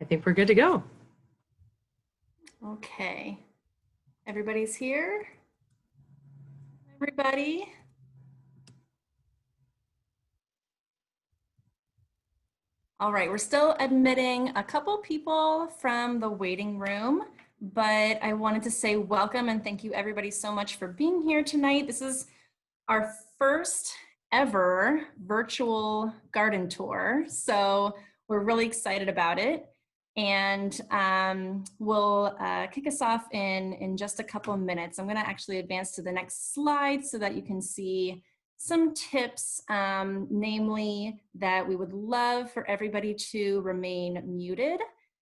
I think we're good to go. Okay, everybody's here? Everybody? All right, we're still admitting a couple people from the waiting room, but I wanted to say welcome and thank you everybody so much for being here tonight. This is our first ever virtual garden tour, so we're really excited about it. And we'll kick us off in just a couple of minutes. I'm going to actually advance to the next slide so that you can see some tips, namely that we would love for everybody to remain muted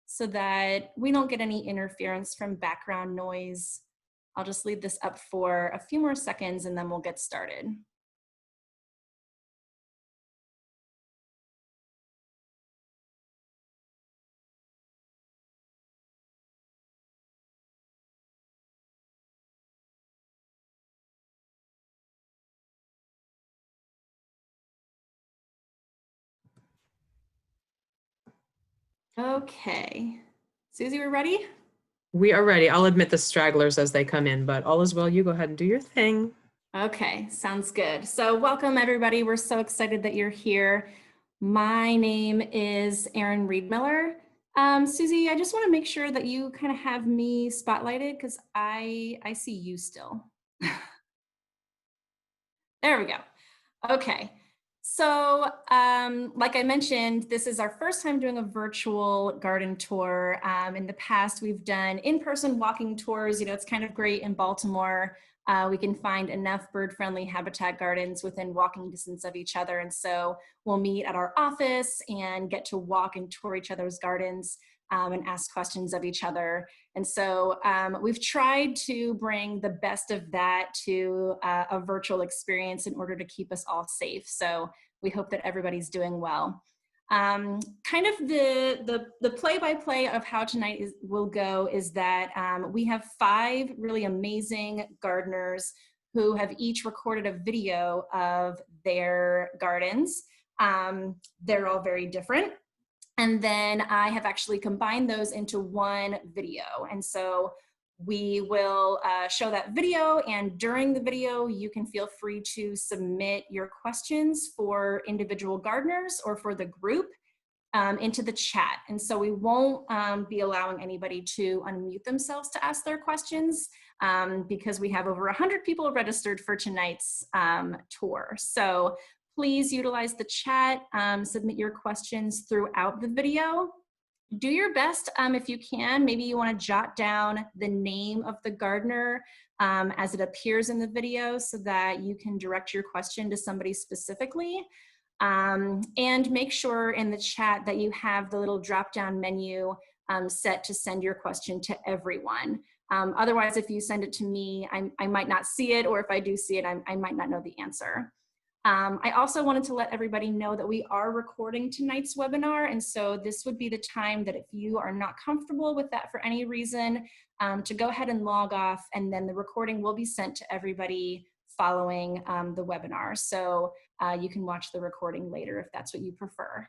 so that we don't get any interference from background noise. I'll just leave this up for a few more seconds and then we'll get started. Okay, Susie, we're ready? We are ready. I'll admit the stragglers as they come in, but all is well. You go ahead and do your thing. Okay, sounds good. So welcome everybody. We're so excited that you're here. My name is Erin Reed-Miller. Susie, I just want to make sure that you kind of have me spotlighted because I see you still. There we go. Okay. So like I mentioned, this is our first time doing a virtual garden tour. In the past, we've done in-person walking tours. You know, it's kind of great in Baltimore. We can find enough bird-friendly habitat gardens within walking distance of each other. And so we'll meet at our office and get to walk and tour each other's gardens and ask questions of each other. And so we've tried to bring the best of that to a virtual experience in order to keep us all safe. So we hope that everybody's doing well. Kind of the play-by-play of how tonight will go is that we have 5 really amazing gardeners who have each recorded a video of their gardens. They're all very different. And then I have actually combined those into one video. And so we will show that video, and during the video, you can feel free to submit your questions for individual gardeners or for the group into the chat. And so we won't be allowing anybody to unmute themselves to ask their questions because we have over 100 people registered for tonight's tour. So please utilize the chat, submit your questions throughout the video. Do your best if you can. Maybe you want to jot down the name of the gardener as it appears in the video so that you can direct your question to somebody specifically. And make sure in the chat that you have the little drop-down menu set to send your question to everyone. Otherwise, if you send it to me, I might not see it, or if I do see it, I might not know the answer. I also wanted to let everybody know that we are recording tonight's webinar, and so this would be the time that if you are not comfortable with that for any reason, to go ahead and log off, and then the recording will be sent to everybody following the webinar. So you can watch the recording later if that's what you prefer.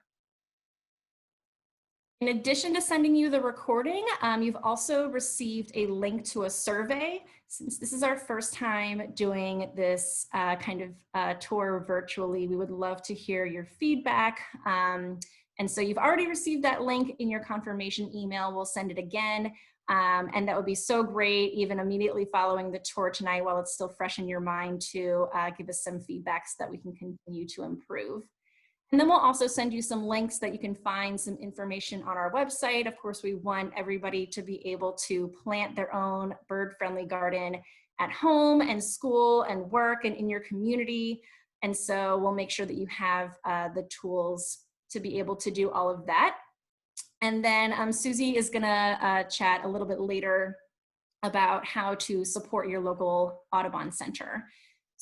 In addition to sending you the recording, you've also received a link to a survey. Since this is our first time doing this kind of tour virtually, we would love to hear your feedback. And so you've already received that link in your confirmation email. We'll send it again. And that would be so great, even immediately following the tour tonight while it's still fresh in your mind, to give us some feedback so that we can continue to improve. And then we'll also send you some links that you can find some information on our website. Of course, we want everybody to be able to plant their own bird-friendly garden at home and school and work and in your community. And so we'll make sure that you have the tools to be able to do all of that. And then Susie is gonna chat a little bit later about how to support your local Audubon Center.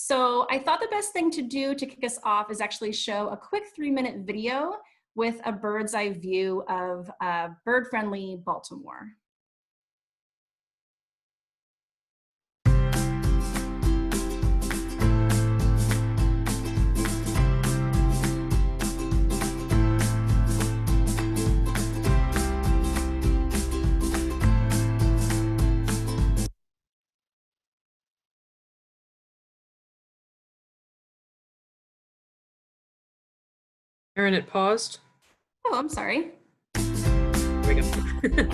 So I thought the best thing to do to kick us off is actually show a quick 3-minute video with a bird's eye view of bird-friendly Baltimore. Aaron, it paused. Oh, I'm sorry. There we go.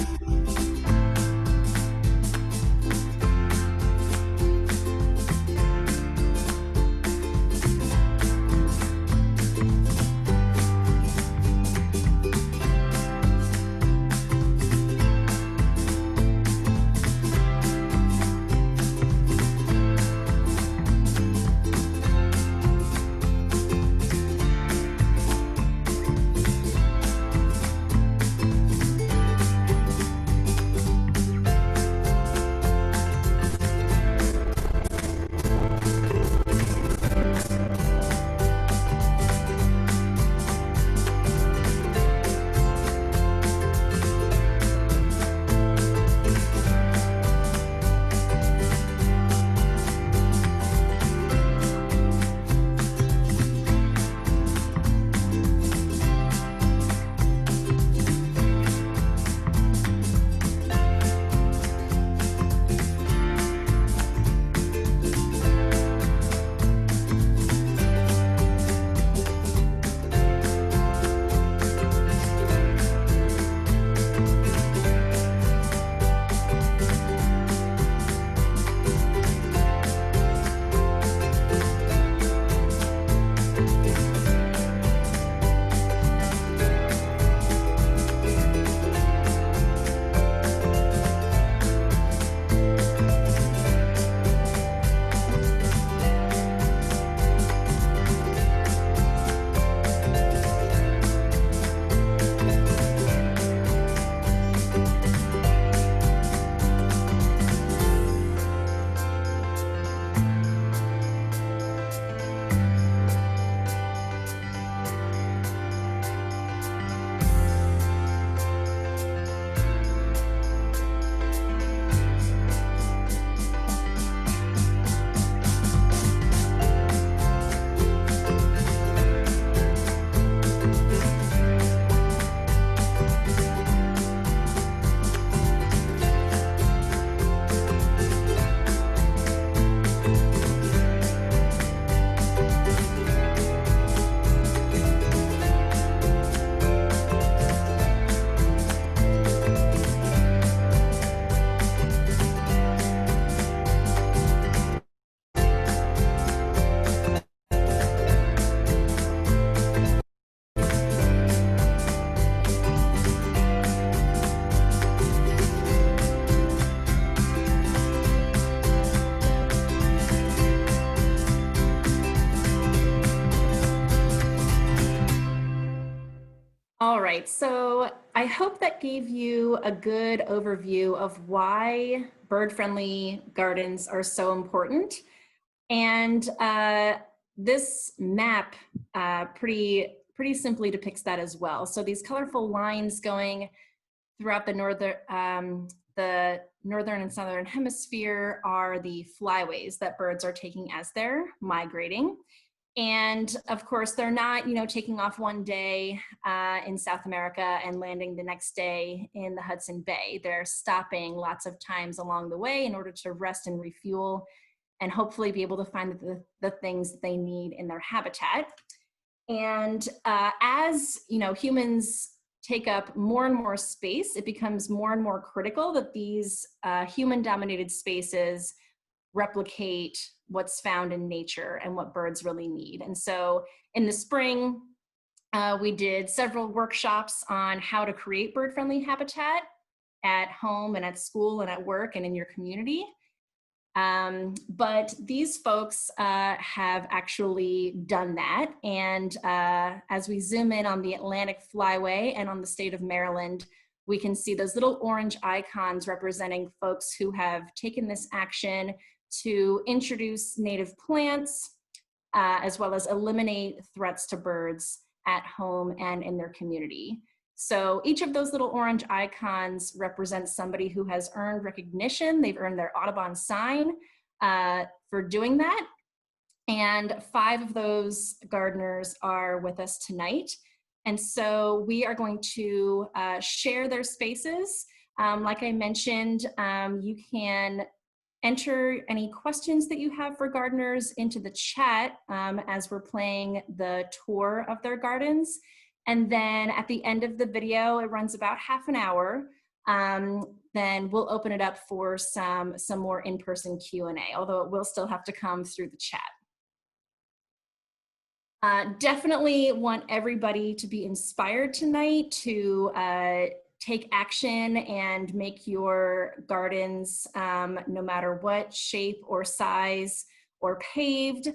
All right, so I hope that gave you a good overview of why bird-friendly gardens are so important. And this map pretty simply depicts that as well. So these colorful lines going throughout the northern and southern hemisphere are the flyways that birds are taking as they're migrating. And of course, they're not, taking off one day in South America and landing the next day in the Hudson Bay. They're stopping lots of times along the way in order to rest and refuel and hopefully be able to find the things that they need in their habitat. And as humans take up more and more space, it becomes more and more critical that these human-dominated spaces replicate what's found in nature and what birds really need. And so in the spring, we did several workshops on how to create bird-friendly habitat at home and at school and at work and in your community. But these folks have actually done that. And as we zoom in on the Atlantic Flyway and on the state of Maryland, we can see those little orange icons representing folks who have taken this action to introduce native plants, as well as eliminate threats to birds at home and in their community. So each of those little orange icons represents somebody who has earned recognition. They've earned their Audubon sign for doing that. And 5 of those gardeners are with us tonight. And so we are going to share their spaces. Like I mentioned, you can enter any questions that you have for gardeners into the chat as we're playing the tour of their gardens. And then at the end of the video, it runs about half an hour. Then we'll open it up for some more in-person Q&A, although it will still have to come through the chat. Definitely want everybody to be inspired tonight to take action and make your gardens, no matter what shape or size or paved,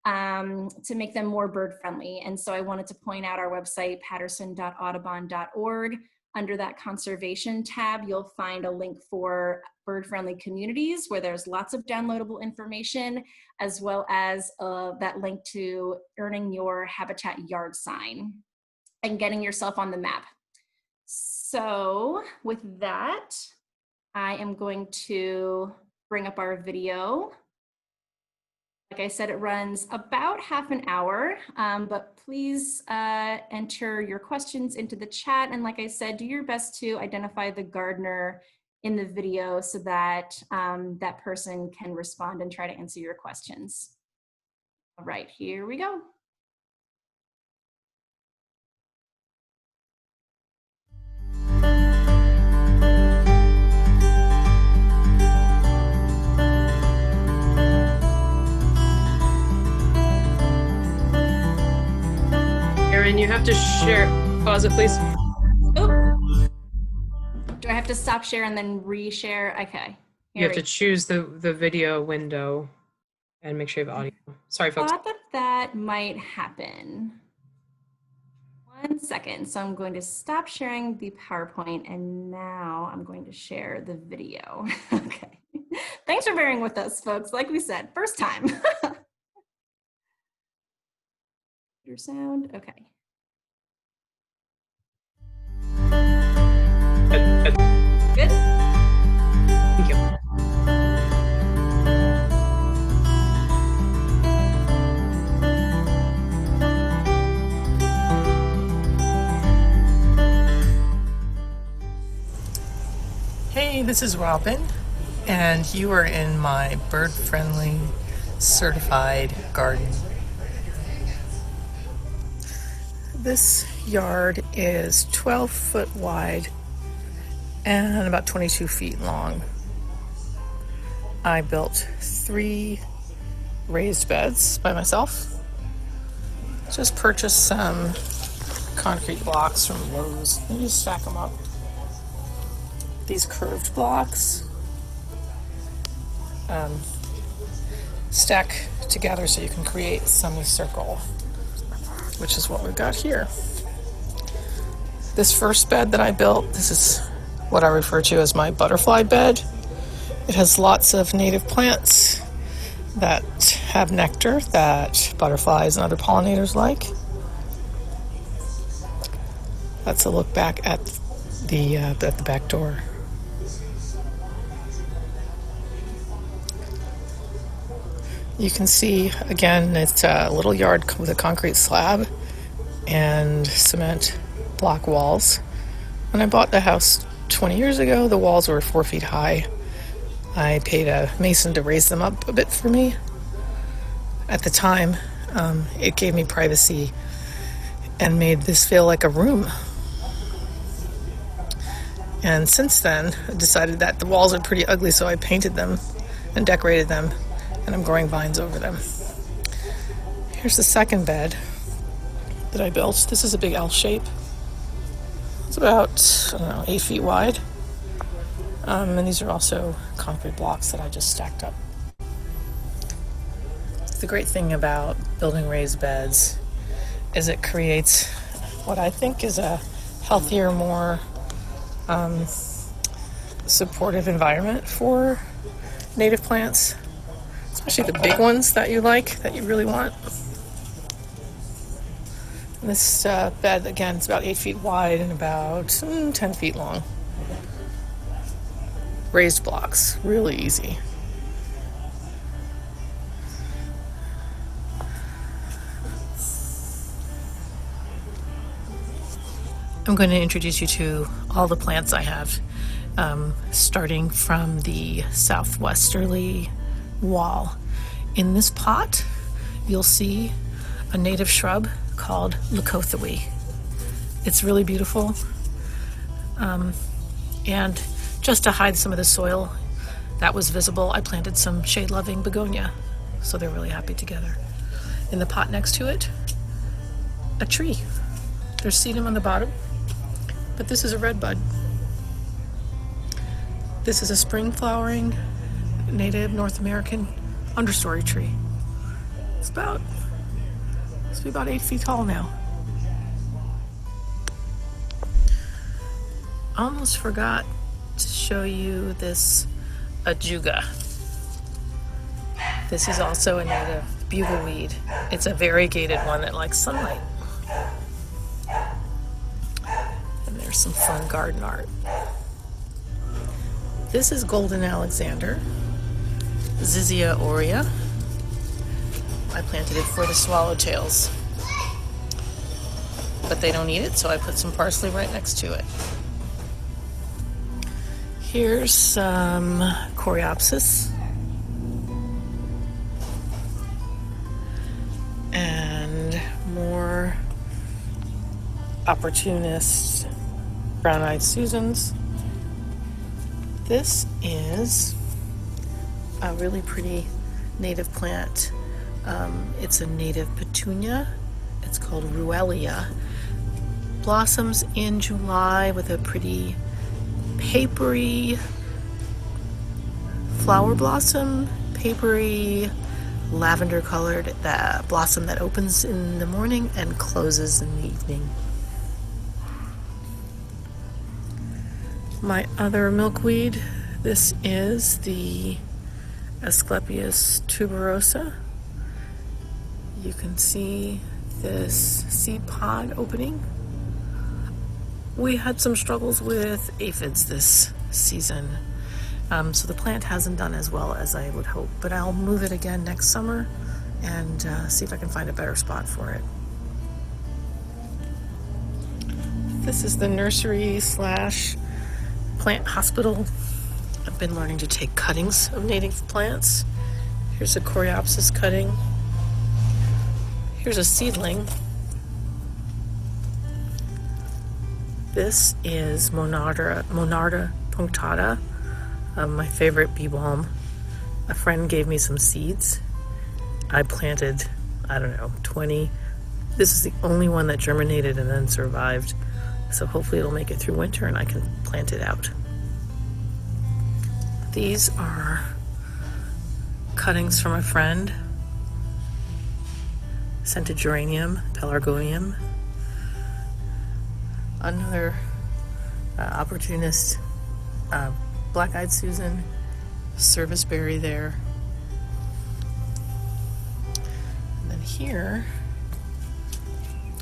to make them more bird friendly. And so I wanted to point out our website, patterson.audubon.org. Under that conservation tab, you'll find a link for bird-friendly communities where there's lots of downloadable information, as well as that link to earning your habitat yard sign and getting yourself on the map. So with that, I am going to bring up our video. Like I said, it runs about half an hour, but please enter your questions into the chat. And like I said, do your best to identify the gardener in the video so that that person can respond and try to answer your questions. All right, here we go. Erin, you have to share. Pause it, please. Oop. Do I have to stop share and then reshare? Okay. You have to choose the video window and make sure you have audio. Sorry, folks. I thought that might happen. 1 second. So I'm going to stop sharing the PowerPoint and now I'm going to share the video. Okay. Thanks for bearing with us, folks. Like we said, first time. Your sound. Okay. Good. Thank you. Hey, this is Robin, and you are in my bird-friendly certified garden. This yard is 12 foot wide and about 22 feet long. I built 3 raised beds by myself. Just purchased some concrete blocks from Lowe's and just stack them up. These curved blocks stack together so you can create a semicircle, which is what we've got here. This first bed that I built, this is what I refer to as my butterfly bed. It has lots of native plants that have nectar that butterflies and other pollinators like. That's a look back at the back door. You can see, again, it's a little yard with a concrete slab and cement block walls. When I bought the house 20 years ago, the walls were 4 feet high. I paid a mason to raise them up a bit for me. At the time, it gave me privacy and made this feel like a room. And since then, I decided that the walls are pretty ugly, so I painted them and decorated them, and I'm growing vines over them. Here's the second bed that I built. This is a big L shape. It's about, 8 feet wide. And these are also concrete blocks that I just stacked up. The great thing about building raised beds is it creates what I think is a healthier, more supportive environment for native plants, especially the big ones that you like, that you really want. And this bed, again, it's about 8 feet wide and about 10 feet long. Raised blocks, really easy. I'm going to introduce you to all the plants I have, starting from the southwesterly wall. In this pot, you'll see a native shrub called Leucothawee. It's really beautiful. And just to hide some of the soil that was visible, I planted some shade-loving begonia. So they're really happy together. In the pot next to it, a tree. There's sedum on the bottom, but this is a red bud. This is a spring flowering native North American understory tree. It's about 8 feet tall now. Almost forgot to show you this ajuga. This is also a native bugleweed. It's a variegated one that likes sunlight. And there's some fun garden art. This is Golden Alexander, Zizia aurea. I planted it for the swallowtails, but they don't eat it, so I put some parsley right next to it. Here's some coreopsis and more opportunist brown-eyed Susans. This is a really pretty native plant. It's a native petunia. It's called Ruellia. Blossoms in July with a pretty papery flower blossom, papery lavender colored blossom that opens in the morning and closes in the evening. My other milkweed, this is the Asclepias tuberosa. You can see this seed pod opening. We had some struggles with aphids this season, so the plant hasn't done as well as I would hope, but I'll move it again next summer and see if I can find a better spot for it. This is the nursery / plant hospital. I've been learning to take cuttings of native plants. Here's a coreopsis cutting. Here's a seedling. This is Monarda punctata, my favorite bee balm. A friend gave me some seeds. I planted, 20. This is the only one that germinated and then survived. So hopefully it'll make it through winter and I can plant it out. These are cuttings from a friend. Scented geranium, pelargonium. Another opportunist, black-eyed Susan, serviceberry there. And then here,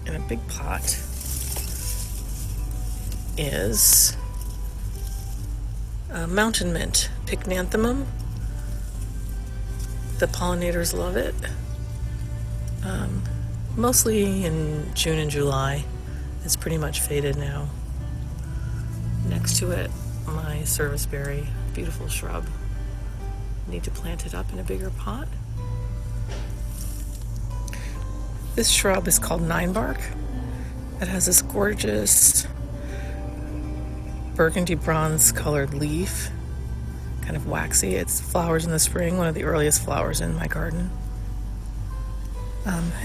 in a big pot, is mountain mint, pycnanthemum. The pollinators love it. Mostly in June and July. It's pretty much faded now. Next to it, my serviceberry, beautiful shrub. Need to plant it up in a bigger pot. This shrub is called ninebark. It has this gorgeous burgundy bronze colored leaf, kind of waxy. It flowers in the spring, one of the earliest flowers in my garden.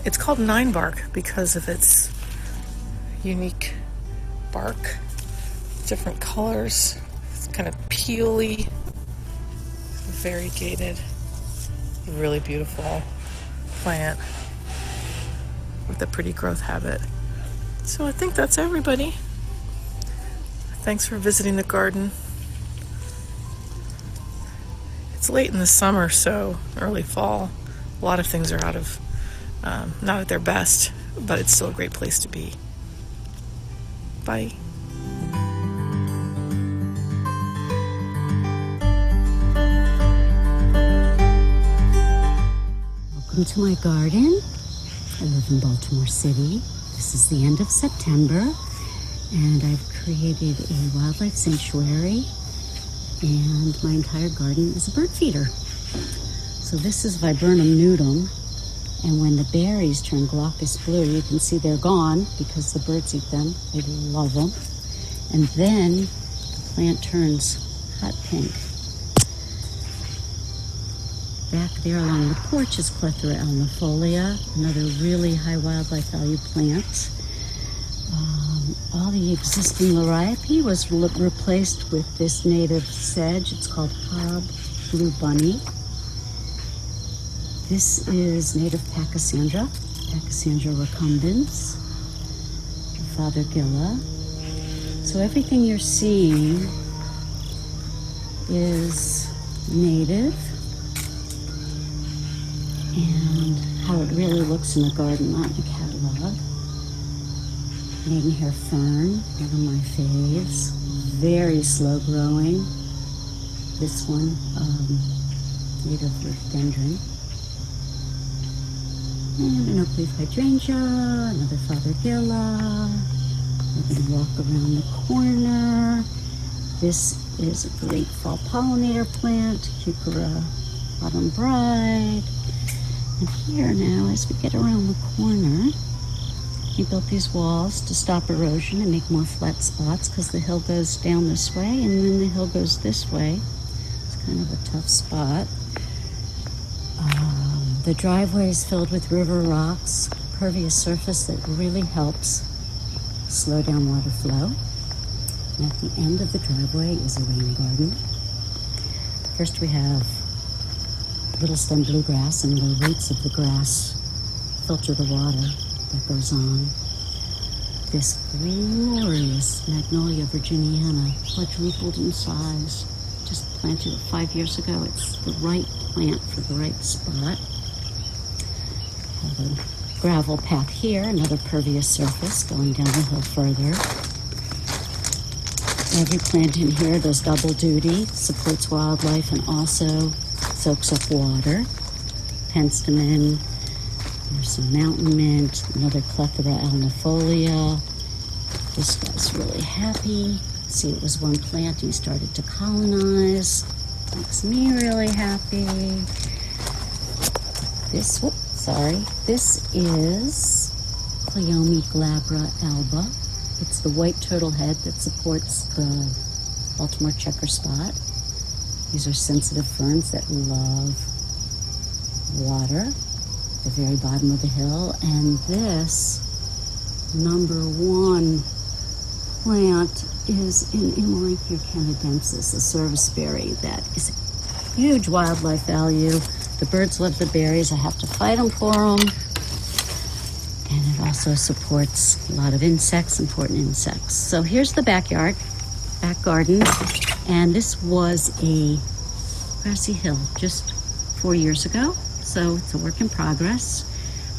It's called ninebark because of its unique bark, different colors. It's kind of peely, variegated, really beautiful plant with a pretty growth habit. So I think that's everybody. Thanks for visiting the garden. It's late in the summer, so early fall. A lot of things are not at their best, but it's still a great place to be. Bye. Welcome to my garden. I live in Baltimore City. This is the end of September, and I've created a wildlife sanctuary, and my entire garden is a bird feeder. So this is Viburnum nudum, And when the berries turn glaucous blue, you can see they're gone because the birds eat them. They love them. And then the plant turns hot pink. Back there along the porch is Clethra alnifolia, another really high wildlife value plant. All the existing liriope was replaced with this native sedge. It's called Hob Blue Bunny. This is native Pachysandra recumbens, Fothergilla. So everything you're seeing is native, and how it really looks in a garden, not in a catalog. Maidenhair fern, one of my faves. Very slow growing. This one, native rhododendron. And an oak leaf hydrangea, another Fothergilla. We're going to walk around the corner. This is a great fall pollinator plant, Cucura autumn bride. And here now, as we get around the corner, we built these walls to stop erosion and make more flat spots because the hill goes down this way and then the hill goes this way. It's kind of a tough spot. The driveway is filled with river rocks, pervious surface that really helps slow down water flow. And at the end of the driveway is a rain garden. First we have little stem bluegrass, and the roots of the grass filter the water that goes on. This glorious Magnolia virginiana, quadrupled in size. Just planted it 5 years ago. It's the right plant for the right spot. Have a gravel path here, another pervious surface going down the hill further. Every plant in here does double duty, supports wildlife and also soaks up water. Penstemon, there's some mountain mint, another Clethra alnifolia. This guy's really happy. See, it was one plant he started to colonize. Makes me really happy. This is Cleome glabra alba. It's the white turtle head that supports the Baltimore checker spot. These are sensitive ferns that love water at the very bottom of the hill. And this #1 plant is in Amelanchier canadensis, a serviceberry that is a huge wildlife value. The birds love the berries. I have to fight them for them. And it also supports a lot of insects, important insects. So here's the back garden. And this was a grassy hill just 4 years ago. So it's a work in progress.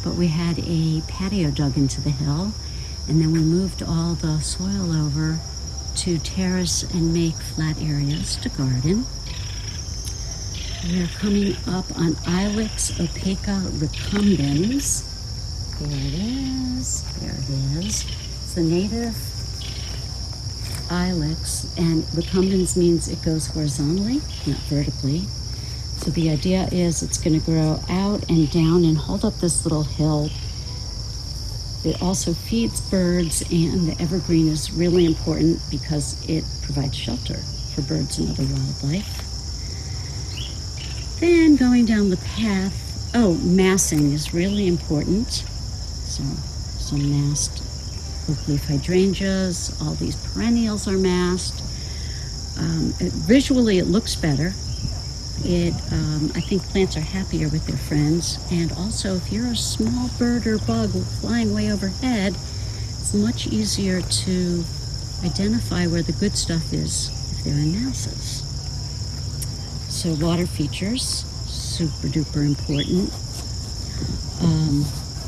But we had a patio dug into the hill. And then we moved all the soil over to terrace and make flat areas to garden. We're coming up on Ilex opaca recumbens. There it is. It's the native ilex, and recumbens means it goes horizontally, not vertically. So the idea is it's going to grow out and down and hold up this little hill. It also feeds birds, and the evergreen is really important because it provides shelter for birds and other wildlife. Then going down the path, massing is really important. So some massed oak leaf hydrangeas, all these perennials are massed. Visually it looks better. I think plants are happier with their friends. And also if you're a small bird or bug flying way overhead, it's much easier to identify where the good stuff is if they're in masses. So water features, super duper important.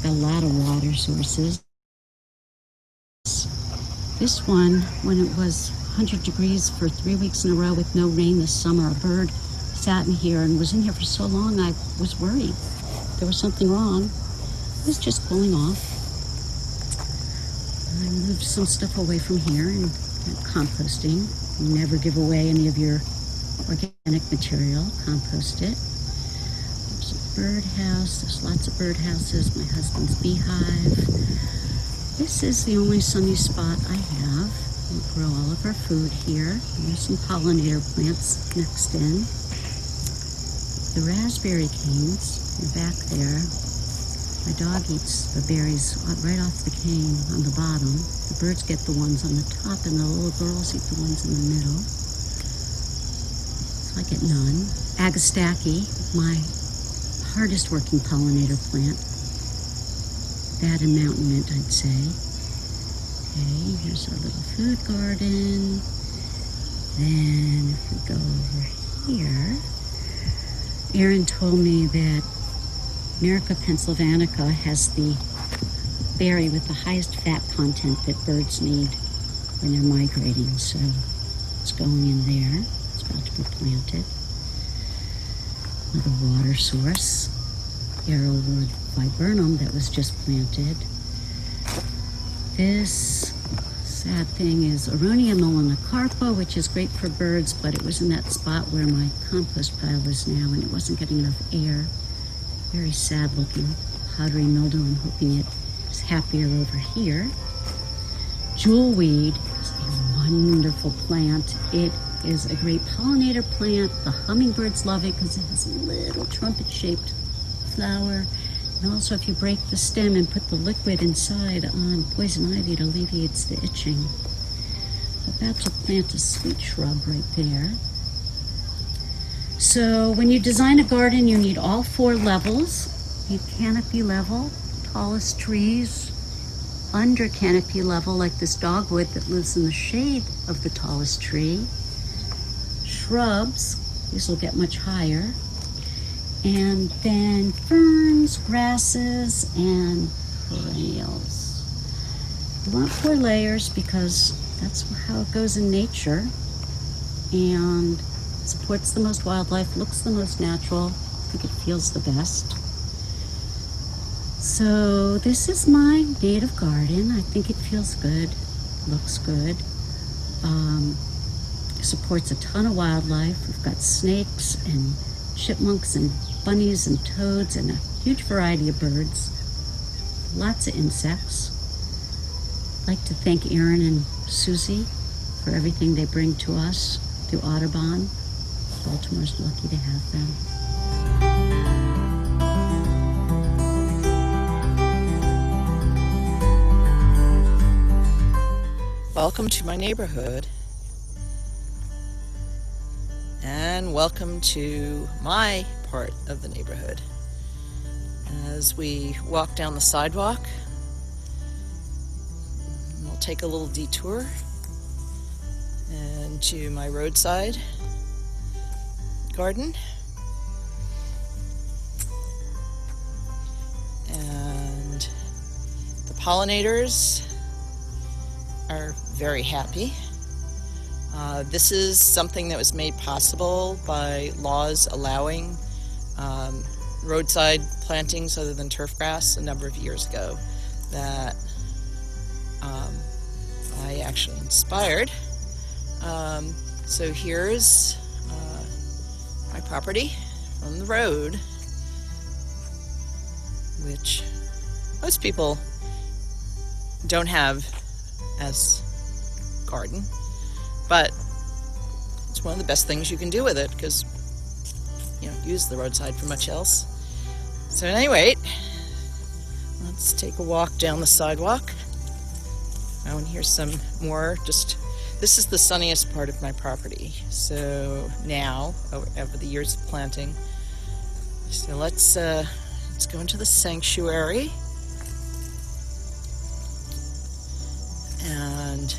A lot of water sources. This one, when it was 100 degrees for 3 weeks in a row with no rain this summer, a bird sat in here and was in here for so long I was worried there was something wrong. It was just cooling off. I moved some stuff away from here and composting. You never give away any of your organic material, compost it. There's a birdhouse. There's lots of birdhouses. My husband's beehive. This is the only sunny spot I have. We grow all of our food here. And there's some pollinator plants mixed in. The raspberry canes are back there. My dog eats the berries right off the cane on the bottom. The birds get the ones on the top, and the little girls eat the ones in the middle. So I get none. Agastache, my hardest working pollinator plant. That and mountain mint, I'd say. Okay, here's our little food garden. Then if we go over here, Erin told me that America pennsylvanica has the berry with the highest fat content that birds need when they're migrating. So it's going in there. It's about to be planted. Another water source, arrowwood viburnum that was just planted. This sad thing is Aronia melanocarpa, which is great for birds, but it was in that spot where my compost pile is now, and it wasn't getting enough air. Very sad looking powdery mildew. I'm hoping it is happier over here. Jewelweed is a wonderful plant. It is a great pollinator plant. The hummingbirds love it because it has a little trumpet-shaped flower. And also, if you break the stem and put the liquid inside on poison ivy, it alleviates the itching. I'm about to plant a sweet shrub right there. So when you design a garden, you need all 4 levels. You need canopy level, tallest trees, under canopy level, like this dogwood that lives in the shade of the tallest tree. Shrubs, these will get much higher. And then ferns, grasses, and perennials. You want 4 layers because that's how it goes in nature. And supports the most wildlife, looks the most natural. I think it feels the best. So this is my native garden. I think it feels good, looks good. Supports a ton of wildlife. We've got snakes and chipmunks and bunnies and toads and a huge variety of birds. Lots of insects. I'd like to thank Erin and Susie for everything they bring to us through Audubon. Baltimore's lucky to have them. Welcome to my neighborhood, and welcome to my part of the neighborhood. As we walk down the sidewalk, we'll take a little detour into my roadside garden. And the pollinators are very happy. This is something that was made possible by laws allowing roadside plantings other than turf grass a number of years ago that I actually inspired. So here's my property from the road, which most people don't have as garden, but it's one of the best things you can do with it because you don't use the roadside for much else. So at any rate, let's take a walk down the sidewalk. Oh, and here's some more. This is the sunniest part of my property. So now, over the years of planting, so let's go into the sanctuary. And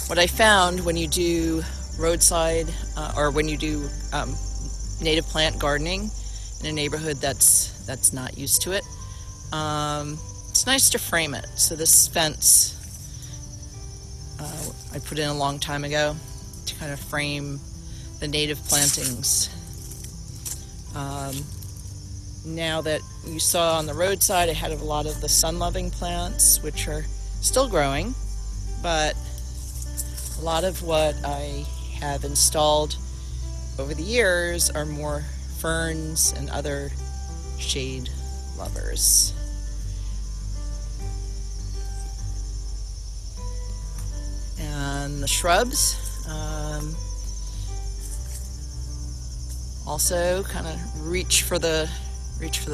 what I found when you do roadside or when you do native plant gardening in a neighborhood that's not used to it, it's nice to frame it. So this fence I put in a long time ago to kind of frame the native plantings. Now that you saw on the roadside, I had a lot of the sun-loving plants, which are still growing, but a lot of what I have installed over the years are more ferns and other shade lovers. And the shrubs, also kind of reach for the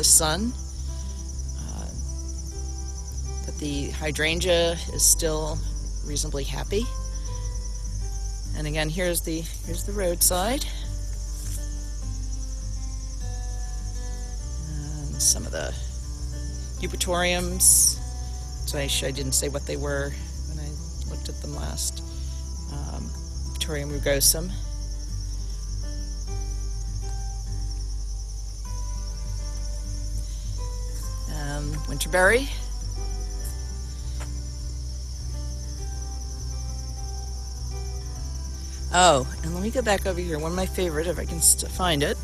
sun. But the hydrangea is still reasonably happy. And again, here's the roadside. And some of the eupatoriums. So I didn't say what they were when I looked at them last. Eupatorium rugosum. Winterberry. Oh, and let me go back over here. One of my favorite, if I can find it.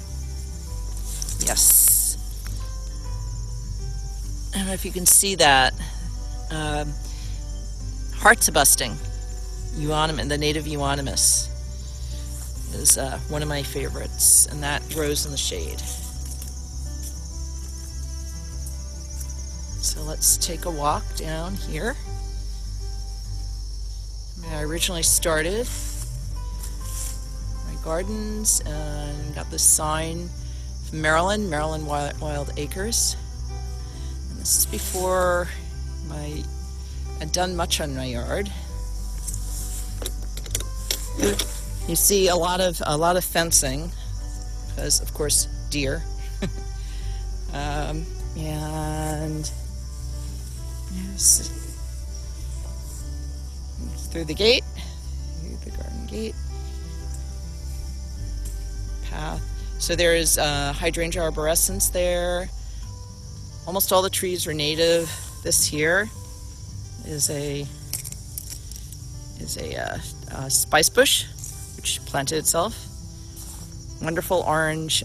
Yes. I don't know if you can see that. Hearts busting. Euonymus, the native euonymus is one of my favorites, and that grows in the shade. So let's take a walk down here. I originally started my gardens and got this sign from Maryland Wild Acres. And this is before I'd done much on my yard. You see a lot of fencing, because of course deer, and yes, through the gate, through the garden gate path. So there is hydrangea arborescens there. Almost all the trees are native. This here is a spice bush, which planted itself. Wonderful orange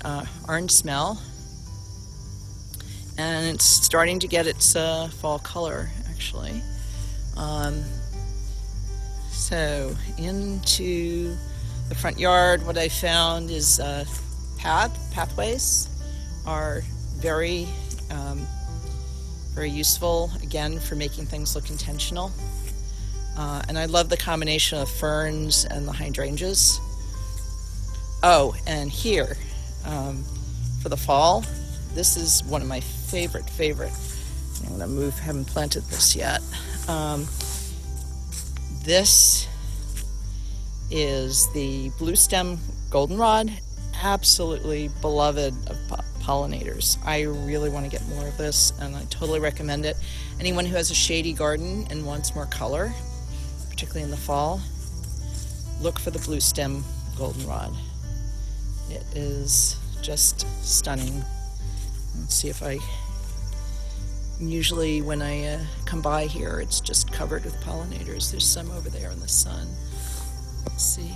smell, and it's starting to get its fall color actually. So into the front yard, what I found is pathways are very useful, again, for making things look intentional. And I love the combination of ferns and the hydrangeas. Oh, and here, for the fall, this is one of my favorite. I'm gonna move, haven't planted this yet. This is the blue stem goldenrod, absolutely beloved of pollinators. I really want to get more of this, and I totally recommend it. Anyone who has a shady garden and wants more color, particularly in the fall, look for the blue stem goldenrod. It is just stunning. Let's see if usually when I come by here, it's just covered with pollinators. There's some over there in the sun. Let's see.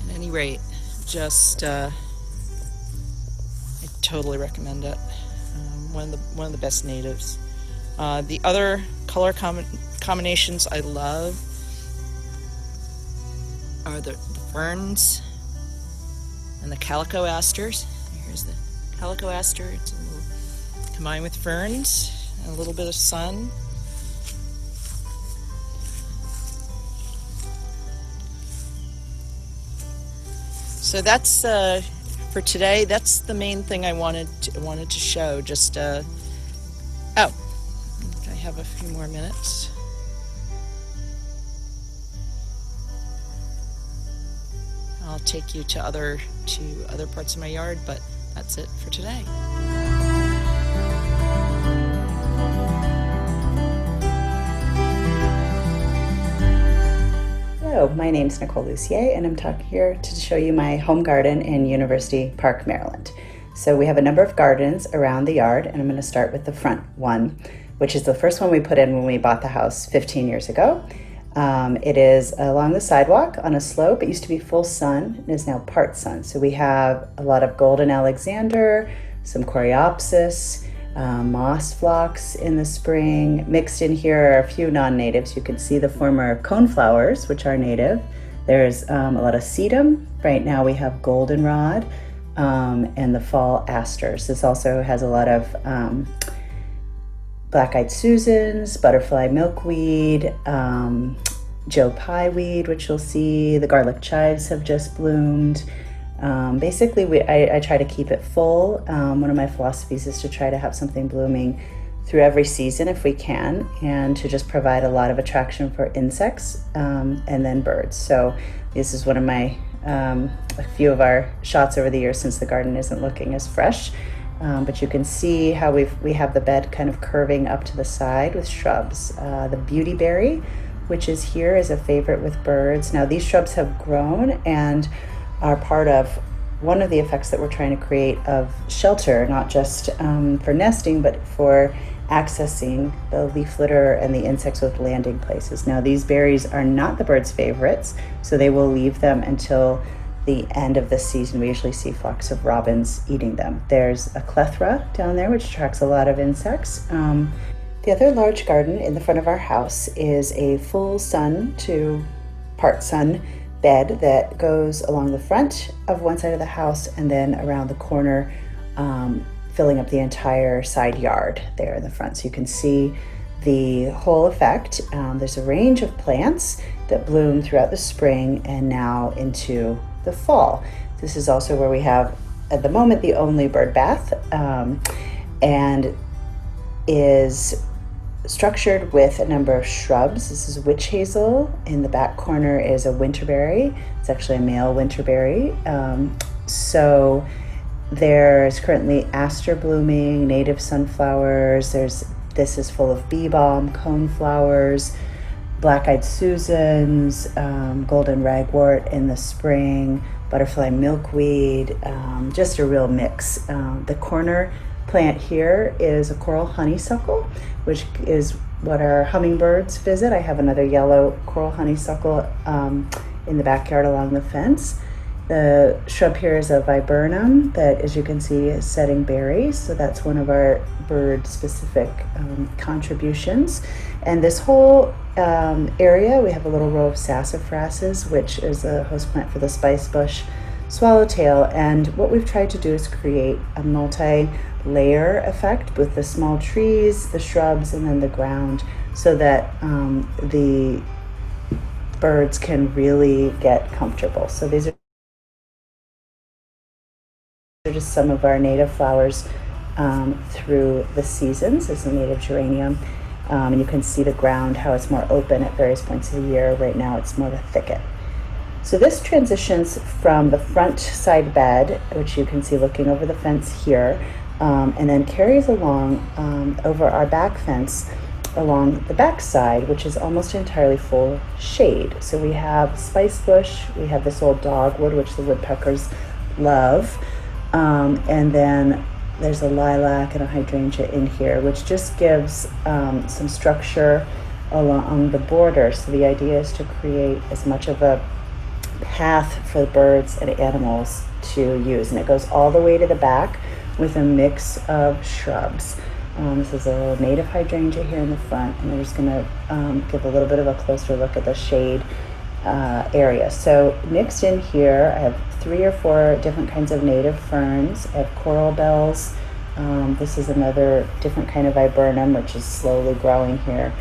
At any rate, just I totally recommend it. One of the best natives. The other color combinations I love are the ferns and the calico asters. Here's the calico aster. It's a little combined with ferns and a little bit of sun. So that's for today. That's the main thing I wanted to show. Just oh, I have a few more minutes. I'll take you to other parts of my yard, but that's it for today. Hello, my name is Nicole Lucier, and I'm here to show you my home garden in University Park, Maryland. So we have a number of gardens around the yard, and I'm going to start with the front one, which is the first one we put in when we bought the house 15 years ago. It is along the sidewalk on a slope. It used to be full sun. It is now part sun. So we have a lot of golden Alexander, some coreopsis, moss phlox in the spring. Mixed in here are a few non-natives. You can see the former coneflowers, which are native, There's a lot of sedum. Right now we have goldenrod and the fall asters. This also has a lot of black-eyed Susans, butterfly milkweed, Joe Pye weed, which you'll see. The garlic chives have just bloomed. Basically, I try to keep it full. One of my philosophies is to try to have something blooming through every season if we can, and to just provide a lot of attraction for insects and then birds. So this is one of my, a few of our shots over the years since the garden isn't looking as fresh. But you can see how we have the bed kind of curving up to the side with shrubs. The beautyberry, which is here, is a favorite with birds. Now these shrubs have grown and are part of one of the effects that we're trying to create of shelter, not just for nesting, but for accessing the leaf litter and the insects with landing places. Now these berries are not the birds' favorites, so they will leave them until the end of the season. We usually see flocks of robins eating them. There's a clethra down there, which attracts a lot of insects. The other large garden in the front of our house is a full sun to part sun bed that goes along the front of one side of the house and then around the corner, filling up the entire side yard there in the front. So you can see the whole effect. There's a range of plants that bloom throughout the spring and now into the fall. This is also where we have, at the moment, the only bird bath, and is structured with a number of shrubs. This is witch hazel. In the back corner is a winterberry. It's actually a male winterberry. So there's currently aster blooming, native sunflowers. This is full of bee balm, coneflowers, black-eyed Susans, golden ragwort in the spring, butterfly milkweed, just a real mix. The corner plant here is a coral honeysuckle, which is what our hummingbirds visit. I have another yellow coral honeysuckle in the backyard along the fence. The shrub here is a viburnum that, as you can see, is setting berries. So that's one of our bird-specific contributions. And this whole area, we have a little row of sassafrasses, which is a host plant for the spice bush swallowtail. And what we've tried to do is create a multi-layer effect with the small trees, the shrubs, and then the ground, so that the birds can really get comfortable. So these are just some of our native flowers through the seasons. This is a native geranium. And you can see the ground, how it's more open at various points of the year. Right now it's more of a thicket. So this transitions from the front side bed, which you can see looking over the fence here, and then carries along over our back fence along the back side, which is almost entirely full shade. So we have spice bush, we have this old dogwood, which the woodpeckers love, and then there's a lilac and a hydrangea in here, which just gives some structure along the border. So the idea is to create as much of a path for birds and animals to use. And it goes all the way to the back with a mix of shrubs. This is a little native hydrangea here in the front, and I'm just gonna give a little bit of a closer look at the shade area. So mixed in here, I have 3 or 4 different kinds of native ferns. I have coral bells. This is another different kind of viburnum, which is slowly growing here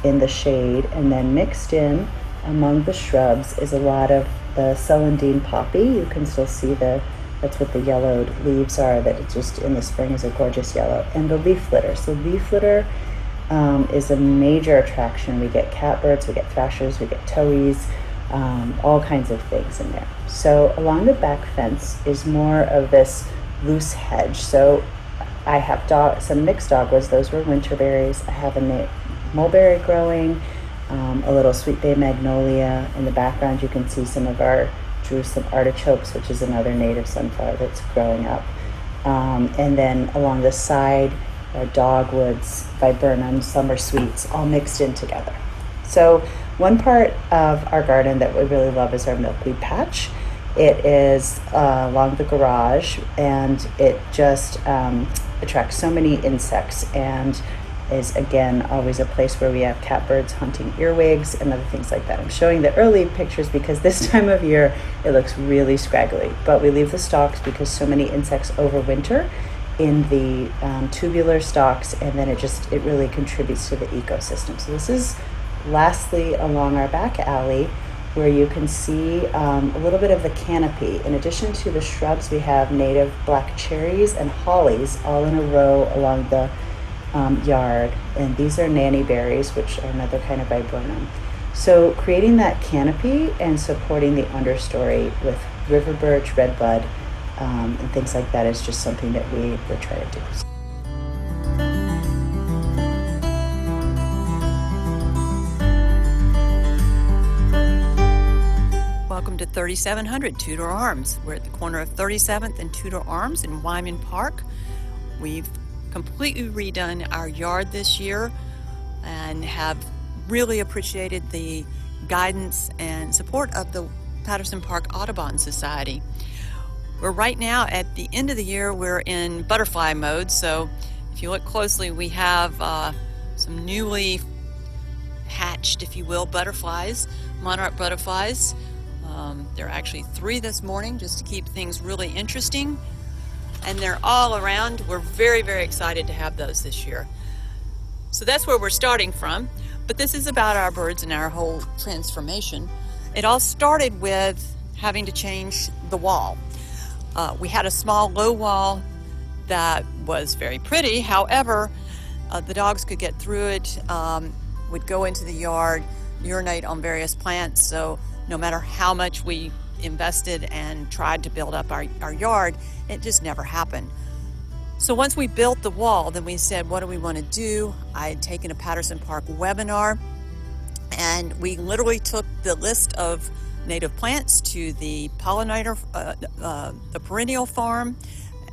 in the shade. And then mixed in among the shrubs is a lot of the celandine poppy. You can still see that's what the yellowed leaves are, that it just in the spring is a gorgeous yellow. And the leaf litter. So leaf litter is a major attraction. We get catbirds, we get thrashers, we get towhees, all kinds of things in there. So along the back fence is more of this loose hedge. So I have some mixed dogwoods. Those were winterberries. I have a mulberry growing, a little sweet bay magnolia. In the background you can see some of our Jerusalem artichokes, which is another native sunflower that's growing up. And then along the side are dogwoods, viburnums, summer sweets, all mixed in together. So one part of our garden that we really love is our milkweed patch. It is along the garage, and it just attracts so many insects. And is again always a place where we have catbirds hunting earwigs and other things like that. I'm showing the early pictures because this time of year it looks really scraggly, but we leave the stalks because so many insects overwinter in the tubular stalks, and then it really contributes to the ecosystem. So this is lastly along our back alley, where you can see a little bit of the canopy. In addition to the shrubs, we have native black cherries and hollies all in a row along the yard, and these are nanny berries, which are another kind of viburnum. So creating that canopy and supporting the understory with river birch, redbud, and things like that is just something that we're trying to do. Welcome to 3700 Tudor Arms. We're at the corner of 37th and Tudor Arms in Wyman Park. We've completely redone our yard this year and have really appreciated the guidance and support of the Patterson Park Audubon Society. We're right now at the end of the year, we're in butterfly mode, so if you look closely, we have some newly hatched, if you will, butterflies, monarch butterflies. There are actually 3 this morning, just to keep things really interesting, and they're all around. We're very, very excited to have those this year. So that's where we're starting from, but this is about our birds and our whole transformation. It all started with having to change the wall. We had a small low wall that was very pretty. However, the dogs could get through it, would go into the yard, urinate on various plants. So no matter how much we invested and tried to build up our yard, it just never happened. So once we built the wall, then we said, what do we want to do? I had taken a Patterson Park webinar, and we literally took the list of native plants to the pollinator, the perennial farm,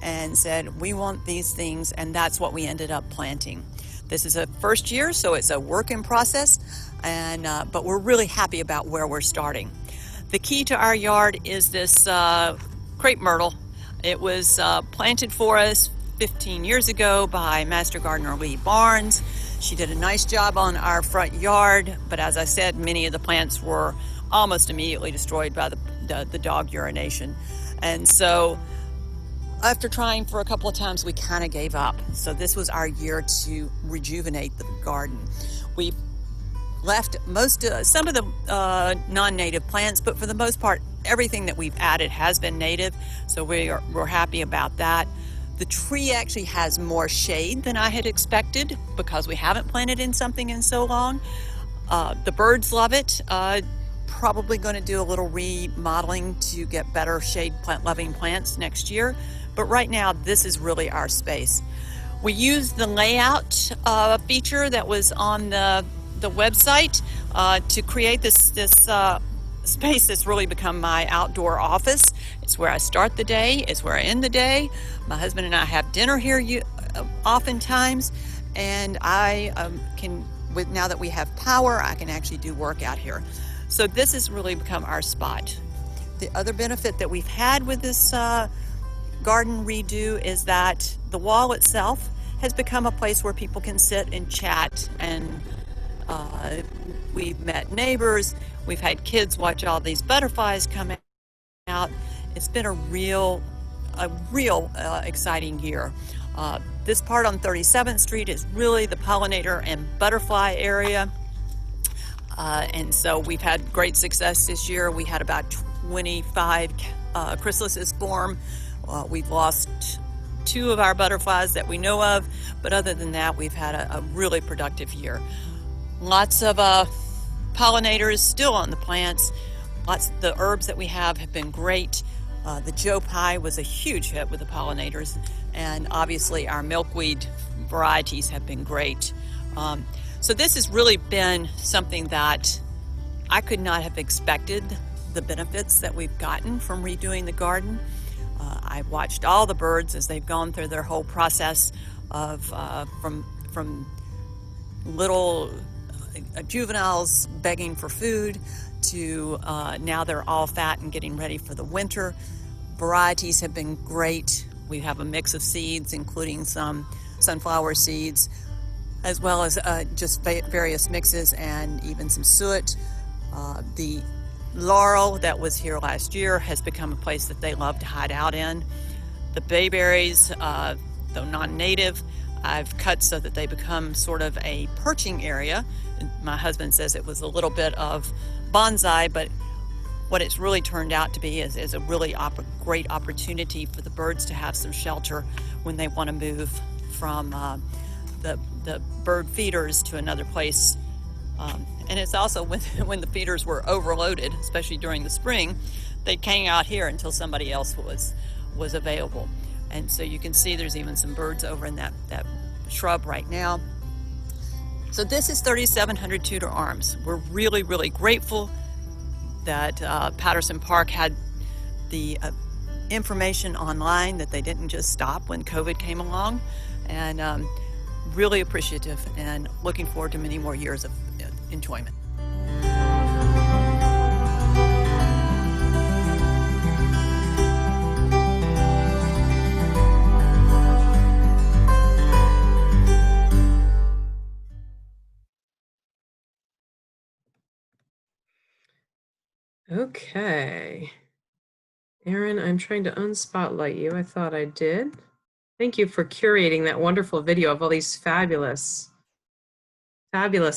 and said, we want these things, and that's what we ended up planting. This is a first year, so it's a work in process, and but we're really happy about where we're starting. The key to our yard is this crepe myrtle. It was planted for us 15 years ago by Master Gardener Lee Barnes. She did a nice job on our front yard, but as I said, many of the plants were almost immediately destroyed by the dog urination. And so after trying for a couple of times, we kind of gave up. So this was our year to rejuvenate the garden. We left some of the non-native plants, but for the most part, everything that we've added has been native. So we're happy about that. The tree actually has more shade than I had expected because we haven't planted in something in so long. The birds love it. Probably going to do a little remodeling to get better shade loving plants next year. But right now, this is really our space. We used the layout feature that was on the website to create this space that's really become my outdoor office. It's where I start the day, it's where I end the day. My husband and I have dinner here oftentimes, and I now that we have power, I can actually do work out here. So this has really become our spot. The other benefit that we've had with this garden redo is that the wall itself has become a place where people can sit and chat, and we've met neighbors, we've had kids watch all these butterflies come out. It's been a real exciting year. This part on 37th Street is really the pollinator and butterfly area. And so we've had great success this year. We had about 25 chrysalises form. We've lost 2 of our butterflies that we know of, but other than that, we've had a really productive year. Lots of pollinators still on the plants. The herbs that we have been great. The Joe Pye was a huge hit with the pollinators, and obviously our milkweed varieties have been great. So this has really been something that I could not have expected, the benefits that we've gotten from redoing the garden. I've watched all the birds as they've gone through their whole process of from little juveniles begging for food to now they're all fat and getting ready for the winter. Varieties have been great. We have a mix of seeds, including some sunflower seeds. as well as just various mixes and even some suet. The laurel that was here last year has become a place that they love to hide out in. The bayberries, though non-native, I've cut so that they become sort of a perching area. My husband says it was a little bit of bonsai, but what it's really turned out to be is a really great opportunity for the birds to have some shelter when they want to move from the bird feeders to another place. And it's also when the feeders were overloaded, especially during the spring, they'd hang out here until somebody else was available. And so you can see there's even some birds over in that shrub right now. So this is 3,700 Tudor arms. We're really, really grateful that Patterson Park had the information online, that they didn't just stop when COVID came along, and really appreciative and looking forward to many more years of enjoyment. Okay. Erin, I'm trying to unspotlight you. I thought I did. Thank you for curating that wonderful video of all these fabulous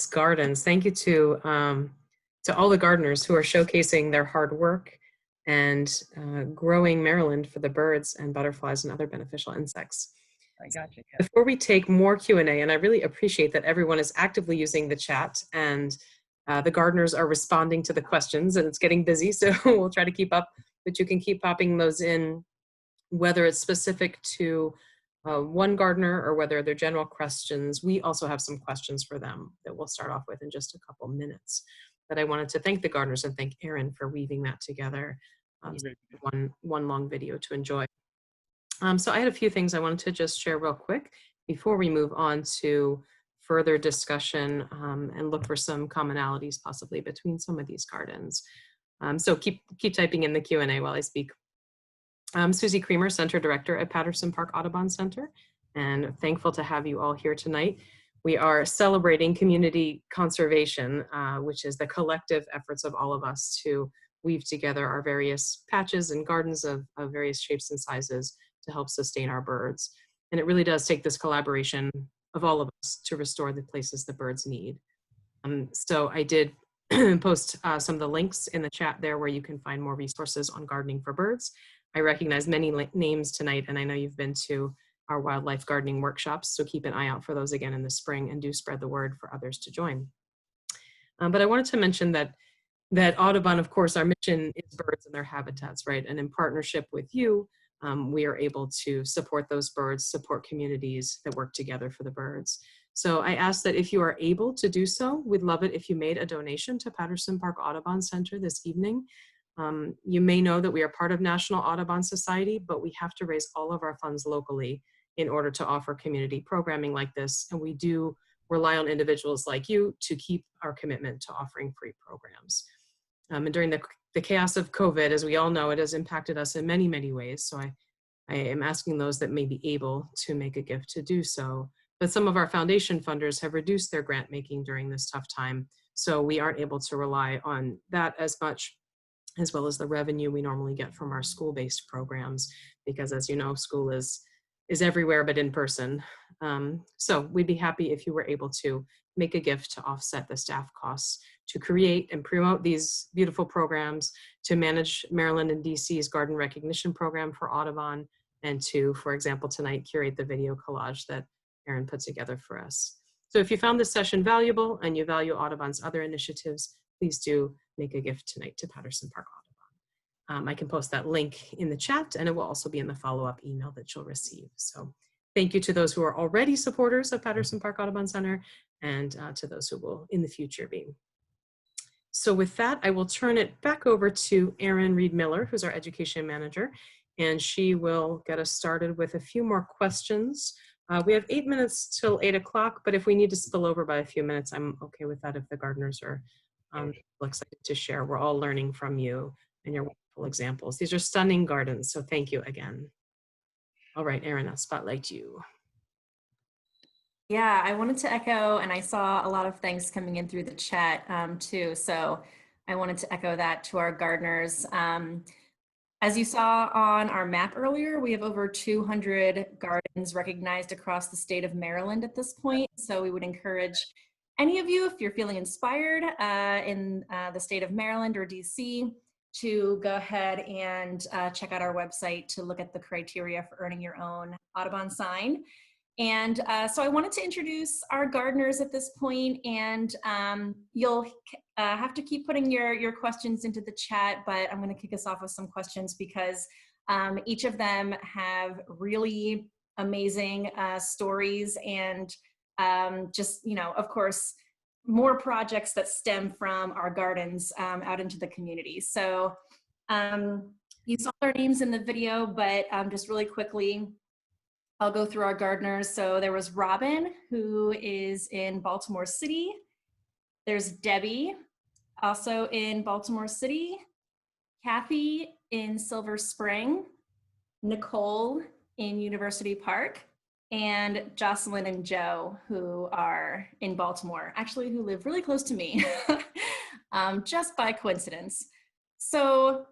gardens. Thank you to all the gardeners who are showcasing their hard work and growing Maryland for the birds and butterflies and other beneficial insects. I got you. Before we take more Q&A, and I really appreciate that everyone is actively using the chat and the gardeners are responding to the questions, and it's getting busy, so we'll try to keep up, but you can keep popping those in, whether it's specific to one gardener or whether they're general questions. We also have some questions for them that we'll start off with in just a couple minutes. But I wanted to thank the gardeners and thank Erin for weaving that together. One long video to enjoy. So I had a few things I wanted to just share real quick before we move on to further discussion and look for some commonalities possibly between some of these gardens. So keep typing in the Q&A while I speak. I'm Susie Creamer, Center Director at Patterson Park Audubon Center, and thankful to have you all here tonight. We are celebrating community conservation, which is the collective efforts of all of us to weave together our various patches and gardens of various shapes and sizes to help sustain our birds. And it really does take this collaboration of all of us to restore the places the birds need. So I did post some of the links in the chat there where you can find more resources on gardening for birds. I recognize many names tonight, and I know you've been to our wildlife gardening workshops, so keep an eye out for those again in the spring and do spread the word for others to join. But I wanted to mention that Audubon, of course, our mission is birds and their habitats, right? And in partnership with you, we are able to support those birds, support communities that work together for the birds. So I ask that if you are able to do so, we'd love it if you made a donation to Patterson Park Audubon Center this evening. You may know that we are part of National Audubon Society, but we have to raise all of our funds locally in order to offer community programming like this. And we do rely on individuals like you to keep our commitment to offering free programs. And during the chaos of COVID, as we all know, it has impacted us in many, many ways. So I am asking those that may be able to make a gift to do so. But some of our foundation funders have reduced their grant making during this tough time. So we aren't able to rely on that as much, as well as the revenue we normally get from our school-based programs, because as you know, school is everywhere but in person. So we'd be happy if you were able to make a gift to offset the staff costs, to create and promote these beautiful programs, to manage Maryland and DC's garden recognition program for Audubon, and to, for example, tonight, curate the video collage that Erin put together for us. So if you found this session valuable and you value Audubon's other initiatives, please do make a gift tonight to Patterson Park Audubon. I can post that link in the chat, and it will also be in the follow-up email that you'll receive. So thank you to those who are already supporters of Patterson Park Audubon Center, and to those who will in the future be. So with that, I will turn it back over to Erin Reed-Miller, who's our education manager, and she will get us started with a few more questions. We have 8 minutes till 8 o'clock, but if we need to spill over by a few minutes, I'm okay with that if the gardeners are excited to share. We're all learning from you and your wonderful examples. These are stunning gardens, so thank you again. All right, Erin, I'll spotlight you. Yeah, I wanted to echo, and I saw a lot of thanks coming in through the chat too. So I wanted to echo that to our gardeners. As you saw on our map earlier, we have over 200 gardens recognized across the state of Maryland at this point. So we would encourage any of you, if you're feeling inspired in the state of Maryland or DC, to go ahead and check out our website to look at the criteria for earning your own Audubon sign. And so I wanted to introduce our gardeners at this point, and you'll have to keep putting your questions into the chat, but I'm going to kick us off with some questions because each of them have really amazing stories and just, you know, of course, more projects that stem from our gardens out into the community. So you saw their names in the video, but just really quickly, I'll go through our gardeners. So there was Robin, who is in Baltimore City. There's Debbie, also in Baltimore City. Kathy in Silver Spring. Nicole in University Park. And Jocelyn and Joe, who are in Baltimore, actually who live really close to me, just by coincidence. So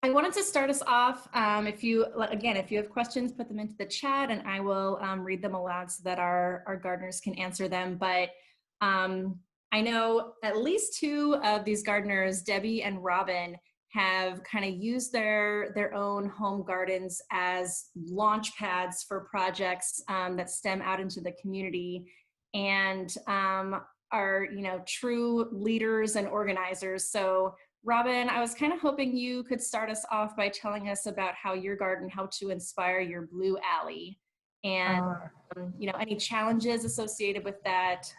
I wanted to start us off, if you have questions, put them into the chat and I will read them aloud so that our gardeners can answer them. But I know at least two of these gardeners, Debbie and Robin, have kind of used their own home gardens as launch pads for projects that stem out into the community and are, you know, true leaders and organizers. So Robin, I was kind of hoping you could start us off by telling us about how your garden helped to inspire your blue alley and, you know, any challenges associated with that.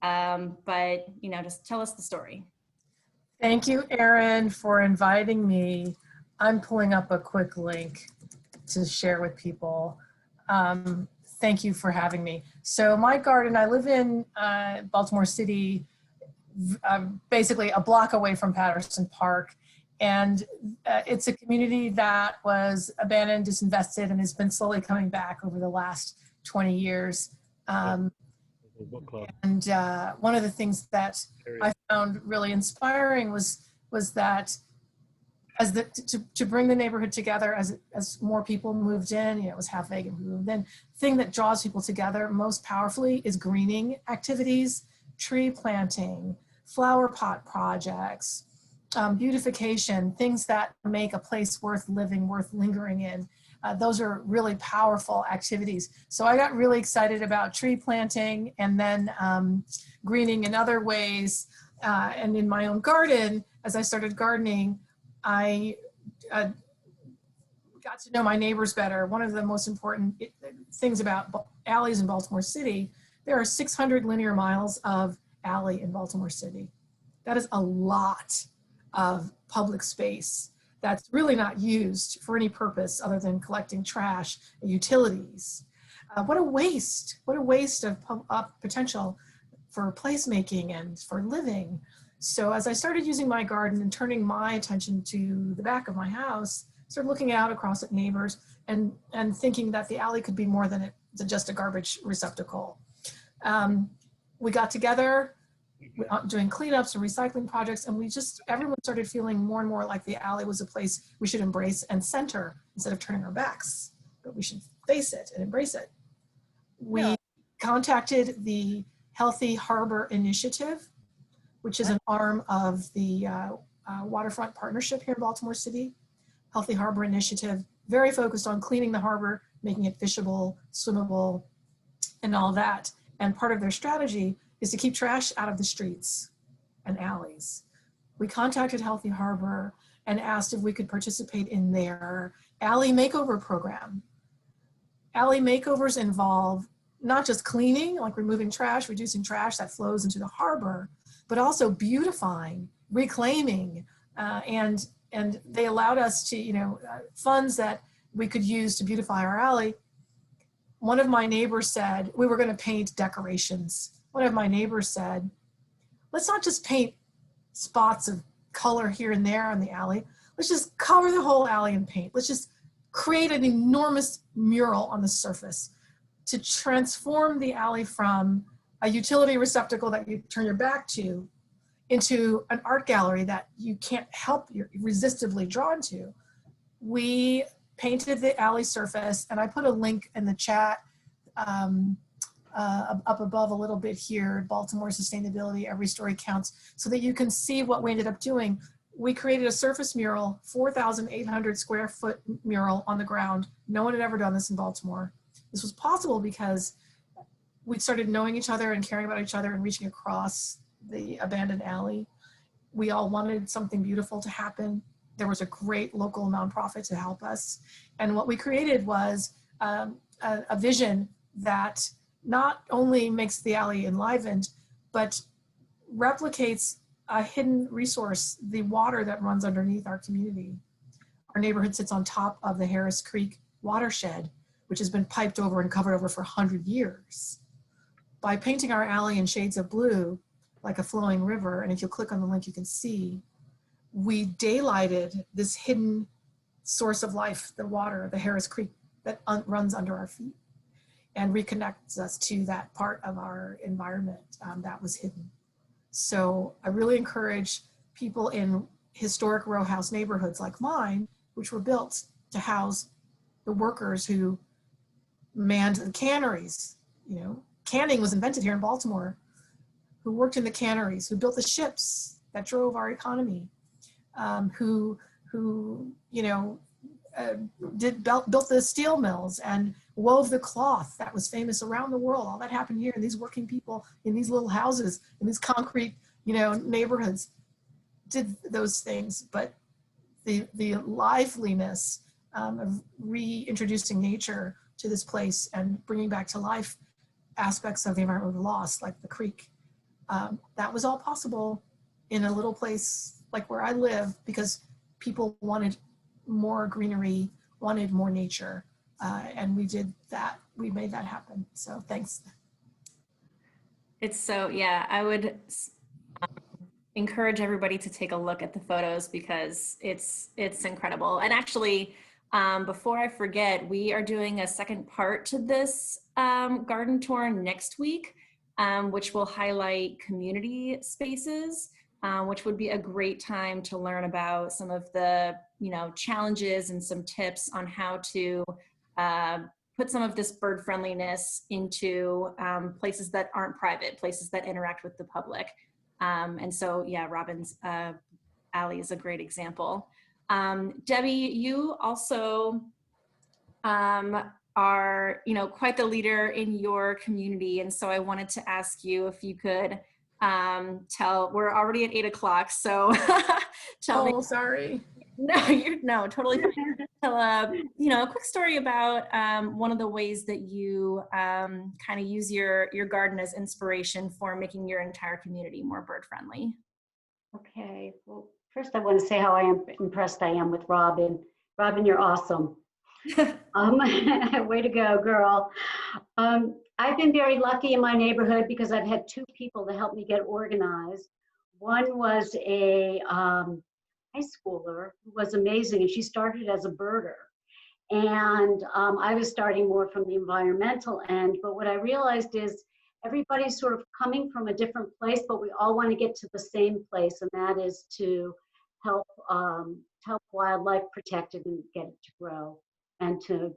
But, you know, just tell us the story. Thank you, Erin, for inviting me. I'm pulling up a quick link to share with people. Thank you for having me. So my garden, I live in Baltimore City, basically a block away from Patterson Park. And it's a community that was abandoned, disinvested, and has been slowly coming back over the last 20 years. And one of the things that I found really inspiring was that to bring the neighborhood together as more people moved in, you know, it was half vacant, we moved in. The thing that draws people together most powerfully is greening activities, tree planting, flower pot projects, beautification, things that make a place worth living, worth lingering in. Those are really powerful activities. So I got really excited about tree planting and then greening in other ways. And in my own garden, as I started gardening, I got to know my neighbors better. One of the most important things about alleys in Baltimore City, there are 600 linear miles of alley in Baltimore City. That is a lot of public space that's really not used for any purpose other than collecting trash and utilities. What a waste of potential for placemaking and for living. So as I started using my garden and turning my attention to the back of my house, started looking out across at neighbors and thinking that the alley could be more than just a garbage receptacle. We got together, doing cleanups and recycling projects, and everyone started feeling more and more like the alley was a place we should embrace and center instead of turning our backs, but we should face it and embrace it. We contacted the Healthy Harbor Initiative, which is an arm of the Waterfront Partnership here in Baltimore City. Healthy Harbor Initiative, very focused on cleaning the harbor, making it fishable, swimmable, and all that. And part of their strategy is to keep trash out of the streets and alleys. We contacted Healthy Harbor and asked if we could participate in their alley makeover program. Alley makeovers involve not just cleaning, like removing trash, reducing trash that flows into the harbor, but also beautifying, reclaiming, and they allowed us to, you know, funds that we could use to beautify our alley. One of my neighbors said, we were gonna paint decorations. One of my neighbors said, let's not just paint spots of color here and there on the alley. Let's just cover the whole alley in paint. Let's just create an enormous mural on the surface to transform the alley from a utility receptacle that you turn your back to into an art gallery that you can't help, you're irresistibly drawn to. We painted the alley surface, and I put a link in the chat up above a little bit here, Baltimore Sustainability, Every Story Counts, so that you can see what we ended up doing. We created a surface mural, 4,800 square foot mural on the ground. No one had ever done this in Baltimore. This was possible because we started knowing each other and caring about each other and reaching across the abandoned alley. We all wanted something beautiful to happen. There was a great local nonprofit to help us. And what we created was a vision that not only makes the alley enlivened, but replicates a hidden resource, the water that runs underneath our community. Our neighborhood sits on top of the Harris Creek watershed, which has been piped over and covered over for 100 years. By painting our alley in shades of blue, like a flowing river, and if you click on the link, you can see, we daylighted this hidden source of life, the water, the Harris Creek that runs under our feet, and reconnects us to that part of our environment that was hidden. So I really encourage people in historic row house neighborhoods like mine, which were built to house the workers who manned the canneries. You know, canning was invented here in Baltimore, who worked in the canneries, who built the ships that drove our economy, who you know, built the steel mills and wove the cloth that was famous around the world. All that happened here, and these working people in these little houses, in these concrete, you know, neighborhoods did those things. But the liveliness of reintroducing nature to this place and bringing back to life aspects of the environment we lost, like the creek, that was all possible in a little place like where I live, because people wanted more greenery, wanted more nature, and we did that. We made that happen. So thanks. It's so, yeah, I would encourage everybody to take a look at the photos because it's incredible. And actually, before I forget, we are doing a second part to this garden tour next week, which will highlight community spaces, which would be a great time to learn about some of the, you know, challenges and some tips on how to put some of this bird friendliness into places that aren't private, places that interact with the public. And so, yeah, Robin's alley is a great example. Debbie, you also are, you know, quite the leader in your community. And so I wanted to ask you if you could tell, we're already at 8 o'clock, so tell me. Oh, sorry. No, totally fine. Tell you know, a quick story about one of the ways that you kind of use your garden as inspiration for making your entire community more bird friendly. Okay, well, first I want to say how impressed I am with Robin. Robin, you're awesome. Way to go, girl. I've been very lucky in my neighborhood because I've had two people to help me get organized. One was a high schooler who was amazing, and she started as a birder. And I was starting more from the environmental end, but what I realized is everybody's sort of coming from a different place, but we all want to get to the same place, and that is to help wildlife protected and get it to grow, and to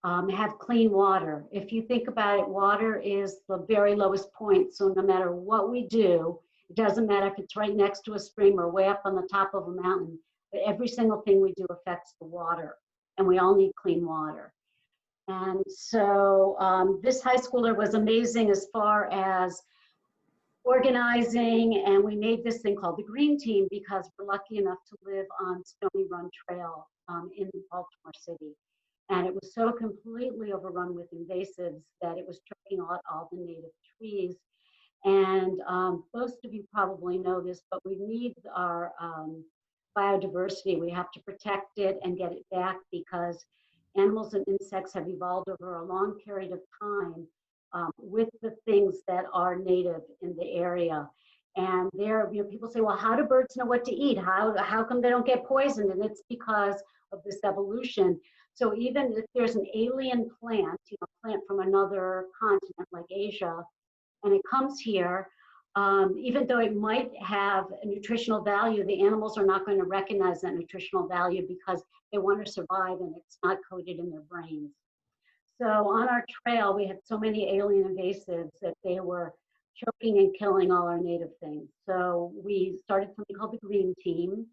have clean water. If you think about it, water is the very lowest point, so no matter what we do, it doesn't matter if it's right next to a stream or way up on the top of a mountain, but every single thing we do affects the water, and we all need clean water. And so this high schooler was amazing as far as organizing, and we made this thing called the Green Team because we're lucky enough to live on Stony Run Trail in Baltimore City. And it was so completely overrun with invasives that it was choking out all the native trees. And most of you probably know this, but we need our biodiversity. We have to protect it and get it back because animals and insects have evolved over a long period of time with the things that are native in the area. And there, you know, people say, well, how do birds know what to eat? How come they don't get poisoned? And it's because of this evolution. So even if there's an alien plant, plant from another continent like Asia, and it comes here, even though it might have a nutritional value, the animals are not going to recognize that nutritional value because they want to survive and it's not coded in their brains. So on our trail, we had so many alien invasives that they were choking and killing all our native things. So we started something called the Green Team,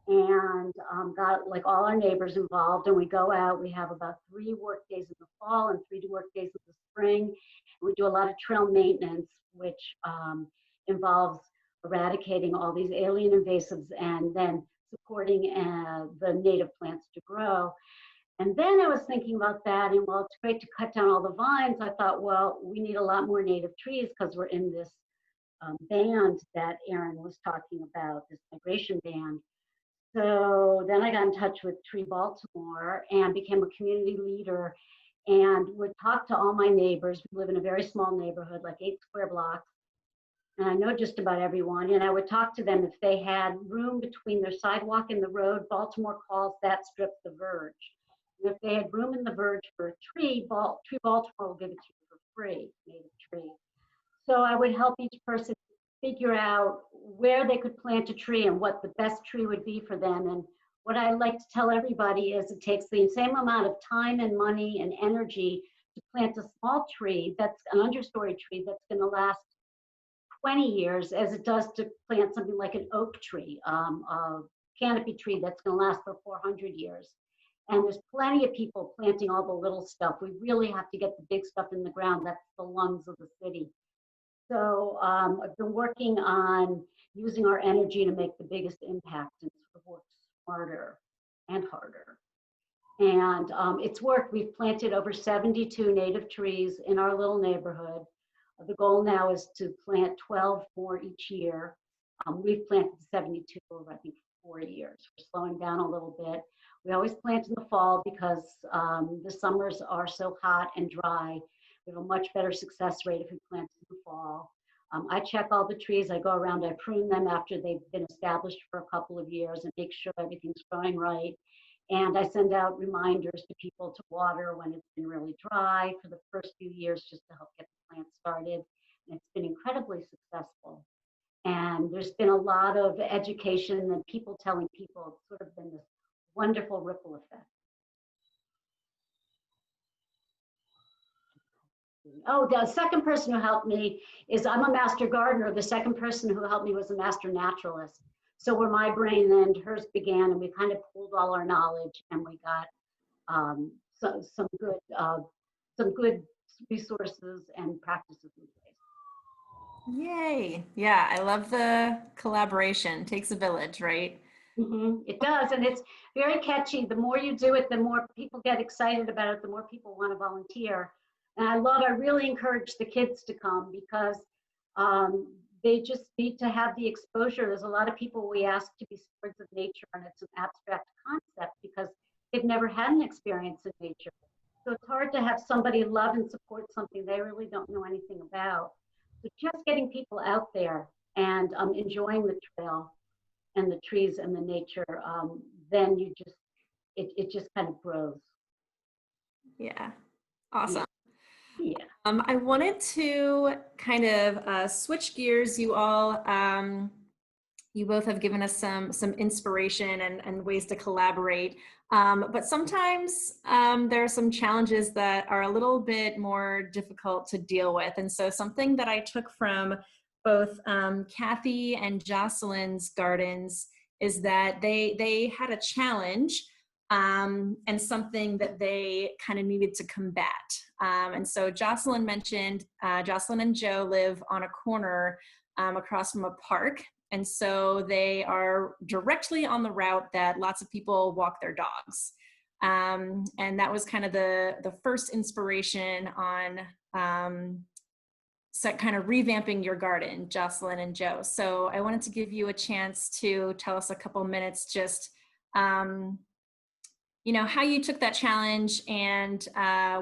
and got like all our neighbors involved, and we go out. We have about 3 work days in the fall and 3 work days in the spring. We do a lot of trail maintenance, which involves eradicating all these alien invasives and then supporting the native plants to grow. And then I was thinking about that, and while it's great to cut down all the vines, I thought, well, we need a lot more native trees because we're in this band that Aaron was talking about, this migration band. So then I got in touch with Tree Baltimore and became a community leader and would talk to all my neighbors. We live in a very small neighborhood, like 8 square blocks. And I know just about everyone. And I would talk to them if they had room between their sidewalk and the road. Baltimore calls that strip the verge. And if they had room in the verge for a tree, Tree Baltimore will give it to you for free, native tree. So I would help each person figure out where they could plant a tree and what the best tree would be for them. And what I like to tell everybody is it takes the same amount of time and money and energy to plant a small tree, that's an understory tree that's going to last 20 years as it does to plant something like an oak tree, a canopy tree that's going to last for 400 years. And there's plenty of people planting all the little stuff. We really have to get the big stuff in the ground. That's the lungs of the city. So I've been working on using our energy to make the biggest impact and sort of work smarter and harder. And it's worked. We've planted over 72 native trees in our little neighborhood. The goal now is to plant 12 more each year. We've planted 72 over, I think, 4 years. We're slowing down a little bit. We always plant in the fall because the summers are so hot and dry. We have a much better success rate if we plant in the fall. I check all the trees. I go around, I prune them after they've been established for a couple of years and make sure everything's growing right. And I send out reminders to people to water when it's been really dry for the first few years just to help get the plant started. And it's been incredibly successful. And there's been a lot of education and people telling people. It's sort of been this wonderful ripple effect. Oh, the second person who helped me is, I'm a master gardener. The second person who helped me was a master naturalist. So where my brain and hers began, and we kind of pooled all our knowledge, and we got some good resources and practices in place. Yay. Yeah, I love the collaboration. Takes a village, right? Mm-hmm. It does, and it's very catchy. The more you do it, the more people get excited about it, the more people want to volunteer. And I really encourage the kids to come because they just need to have the exposure. There's a lot of people we ask to be stewards of nature, and it's an abstract concept because they've never had an experience in nature. So it's hard to have somebody love and support something they really don't know anything about. So just getting people out there and enjoying the trail and the trees and the nature, then it just kind of grows. Yeah, awesome. Yeah. I wanted to kind of switch gears. You all, you both have given us some inspiration and ways to collaborate. But sometimes there are some challenges that are a little bit more difficult to deal with. And so something that I took from both Kathy and Jocelyn's gardens is that they had a challenge and something that they kind of needed to combat. And so Jocelyn mentioned, Jocelyn and Joe live on a corner across from a park. And so they are directly on the route that lots of people walk their dogs. And that was kind of the first inspiration on kind of revamping your garden, Jocelyn and Joe. So I wanted to give you a chance to tell us a couple minutes just you know, how you took that challenge and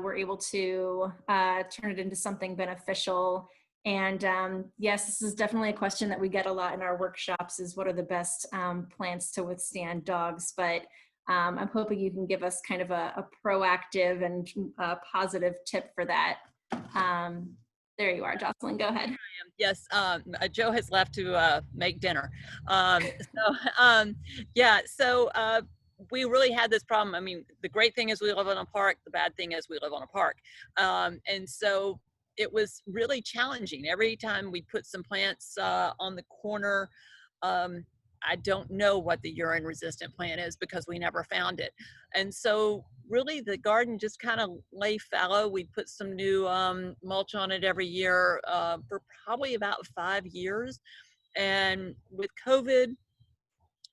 were able to turn it into something beneficial. And yes, this is definitely a question that we get a lot in our workshops is what are the best plants to withstand dogs. But I'm hoping you can give us kind of a proactive and positive tip for that. There you are, Jocelyn, go ahead. Yes, Joe has left to make dinner. Yeah, so we really had this problem. I mean, the great thing is we live on a park. The bad thing is we live on a park. And so it was really challenging. Every time we put some plants on the corner, I don't know what the urine resistant plant is because we never found it. And so really the garden just kind of lay fallow. We put some new mulch on it every year for probably about 5 years. And with COVID,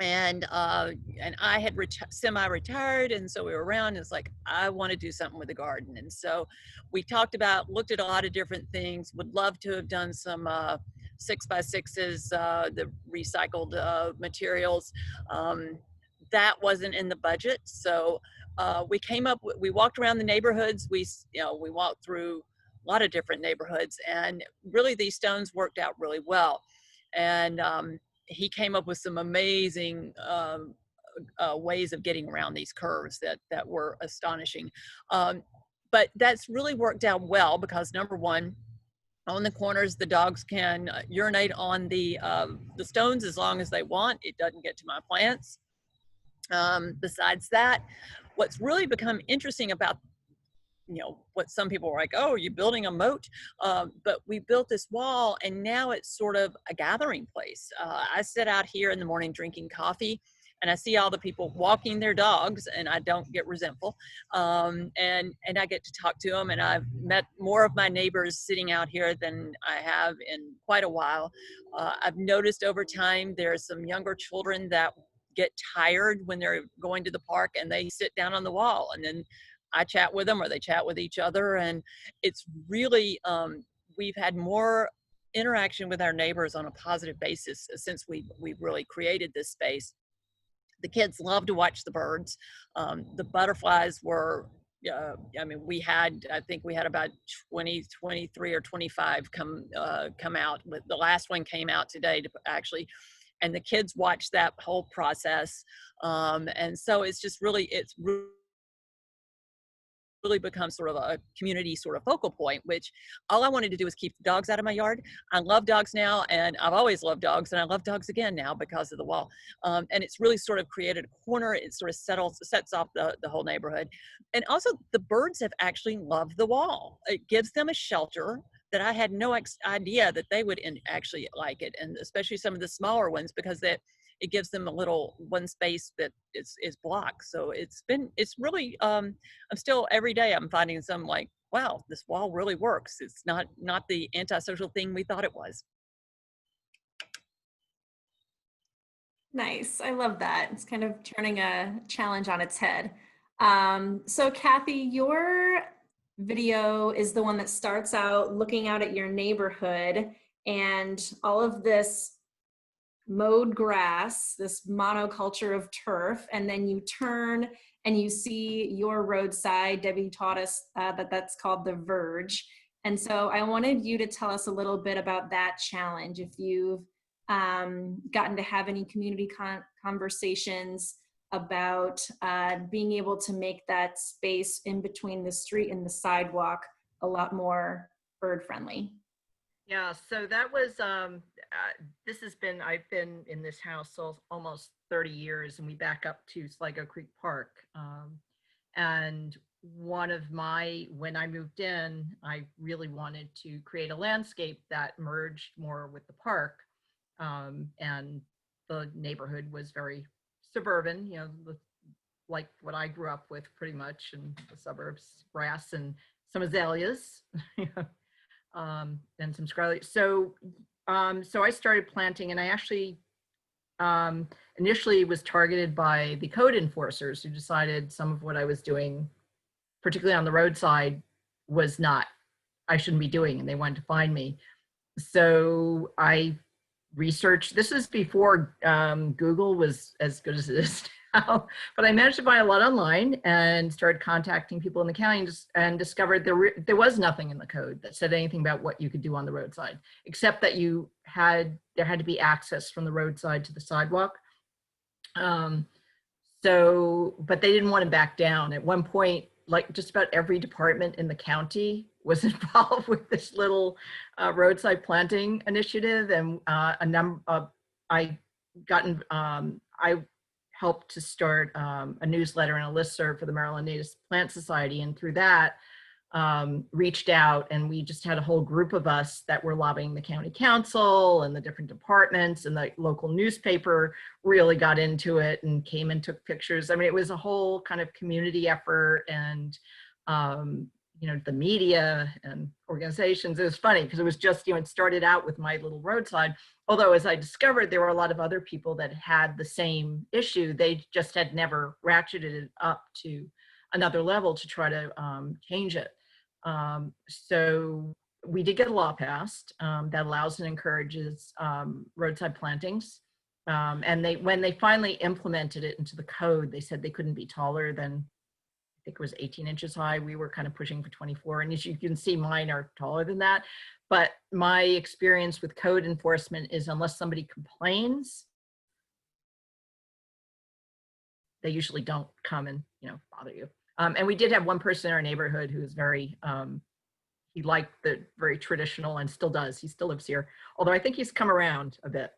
and I had semi-retired, and so we were around. And it's like, I want to do something with the garden, and so we looked at a lot of different things. Would love to have done some 6x6s, the recycled materials. That wasn't in the budget, so we walked around the neighborhoods. We walked through a lot of different neighborhoods, and really these stones worked out really well. And he came up with some amazing ways of getting around these curves that were astonishing. But that's really worked out well because, number one, on the corners, the dogs can urinate on the stones as long as they want. It doesn't get to my plants. Besides that, what's really become interesting about what some people were like, oh, you're building a moat, but we built this wall, and now it's sort of a gathering place. I sit out here in the morning drinking coffee, and I see all the people walking their dogs, and I don't get resentful, and I get to talk to them, and I've met more of my neighbors sitting out here than I have in quite a while. I've noticed over time there are some younger children that get tired when they're going to the park, and they sit down on the wall, and then I chat with them or they chat with each other. And it's really, we've had more interaction with our neighbors on a positive basis since we've really created this space. The kids love to watch the birds. The butterflies were, I think we had about 20, 23 or 25 come out. The last one came out today actually. And the kids watched that whole process. And so it's really becomes sort of a community sort of focal point, which all I wanted to do was keep the dogs out of my yard. I love dogs now, and I've always loved dogs, and I love dogs again now because of the wall. And it's really sort of created a corner. It sort of sets off the whole neighborhood. And also the birds have actually loved the wall. It gives them a shelter that I had no idea that they would actually like it. And especially some of the smaller ones, because it gives them a little one space that is blocked. So it's really, I'm still every day I'm finding some like, wow, this wall really works. It's not the antisocial thing we thought it was. Nice, I love that. It's kind of turning a challenge on its head. So Kathy, your video is the one that starts out looking out at your neighborhood and all of this mowed grass, this monoculture of turf, and then you turn and you see your roadside. Debbie taught us that's called the verge. And so I wanted you to tell us a little bit about that challenge. If you've gotten to have any community conversations about being able to make that space in between the street and the sidewalk a lot more bird friendly. Yeah, so that was, I've been in this house almost 30 years, and we back up to Sligo Creek Park. And when I moved in, I really wanted to create a landscape that merged more with the park. And the neighborhood was very suburban, like what I grew up with pretty much in the suburbs, grass and some azaleas. And some scarlet. So I started planting, and I actually initially was targeted by the code enforcers who decided some of what I was doing, particularly on the roadside, I shouldn't be doing, and they wanted to find me. So I researched. This is before Google was as good as it is now, but I managed to find a lot online and started contacting people in the county and discovered there was nothing in the code that said anything about what you could do on the roadside, except that there had to be access from the roadside to the sidewalk. So, but they didn't want to back down. At one point, like just about every department in the county was involved with this little roadside planting initiative, and I I helped to start a newsletter and a listserv for the Maryland Native Plant Society, and through that reached out, and we just had a whole group of us that were lobbying the county council and the different departments, and the local newspaper really got into it and came and took pictures. I mean, it was a whole kind of community effort, and you know, the media and organizations. It was funny because it was just, you know, it started out with my little roadside, although as I discovered, there were a lot of other people that had the same issue. They just had never ratcheted it up to another level to try to change it. So we did get a law passed that allows and encourages roadside plantings. And when they finally implemented it into the code, they said they couldn't be taller than, I think it was 18 inches high. We were kind of pushing for 24. And as you can see, mine are taller than that. But my experience with code enforcement is unless somebody complains, they usually don't come and, you know, bother you. And we did have one person in our neighborhood who was very, he liked the very traditional, and still does. He still lives here, although I think he's come around a bit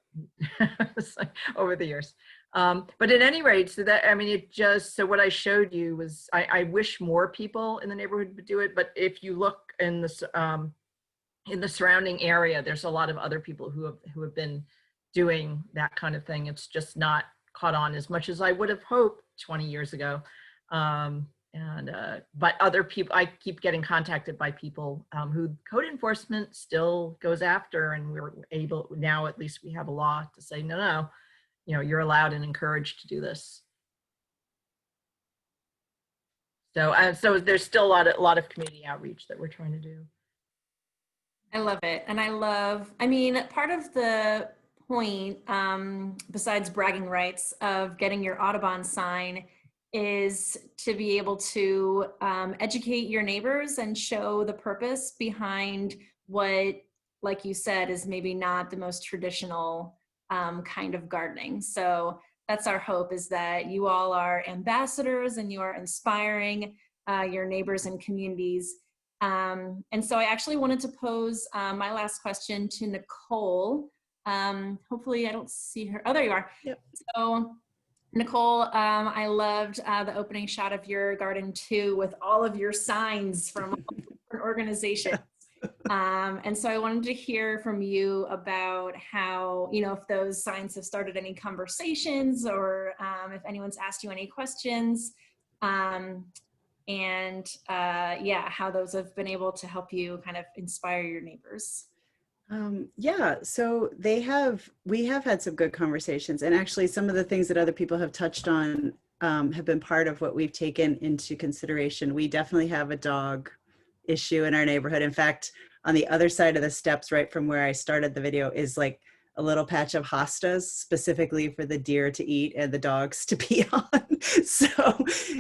over the years. But at any rate, so that, I mean, it just, so what I showed you was, I wish more people in the neighborhood would do it. But if you look in the surrounding area, there's a lot of other people who have been doing that kind of thing. It's just not caught on as much as I would have hoped 20 years ago. But other people, I keep getting contacted by people who code enforcement still goes after, and we're able now, at least we have a law to say, no, you know, you're allowed and encouraged to do this. So there's still a lot of community outreach that we're trying to do. I love it. And I mean, part of the point, besides bragging rights of getting your Audubon sign, is to be able to educate your neighbors and show the purpose behind what, like you said, is maybe not the most traditional kind of gardening. So that's our hope, is that you all are ambassadors and you are inspiring your neighbors and communities. And so I actually wanted to pose my last question to Nicole. Hopefully I don't see her. Oh, there you are. Yep. So Nicole, I loved the opening shot of your garden too, with all of your signs from all different organizations. And so I wanted to hear from you about how, you know, if those signs have started any conversations, or if anyone's asked you any questions, yeah, how those have been able to help you kind of inspire your neighbors. Yeah, so we have had some good conversations, and actually some of the things that other people have touched on have been part of what we've taken into consideration. We definitely have a dog issue in our neighborhood. In fact, on the other side of the steps, right from where I started the video, is like a little patch of hostas specifically for the deer to eat and the dogs to pee on. So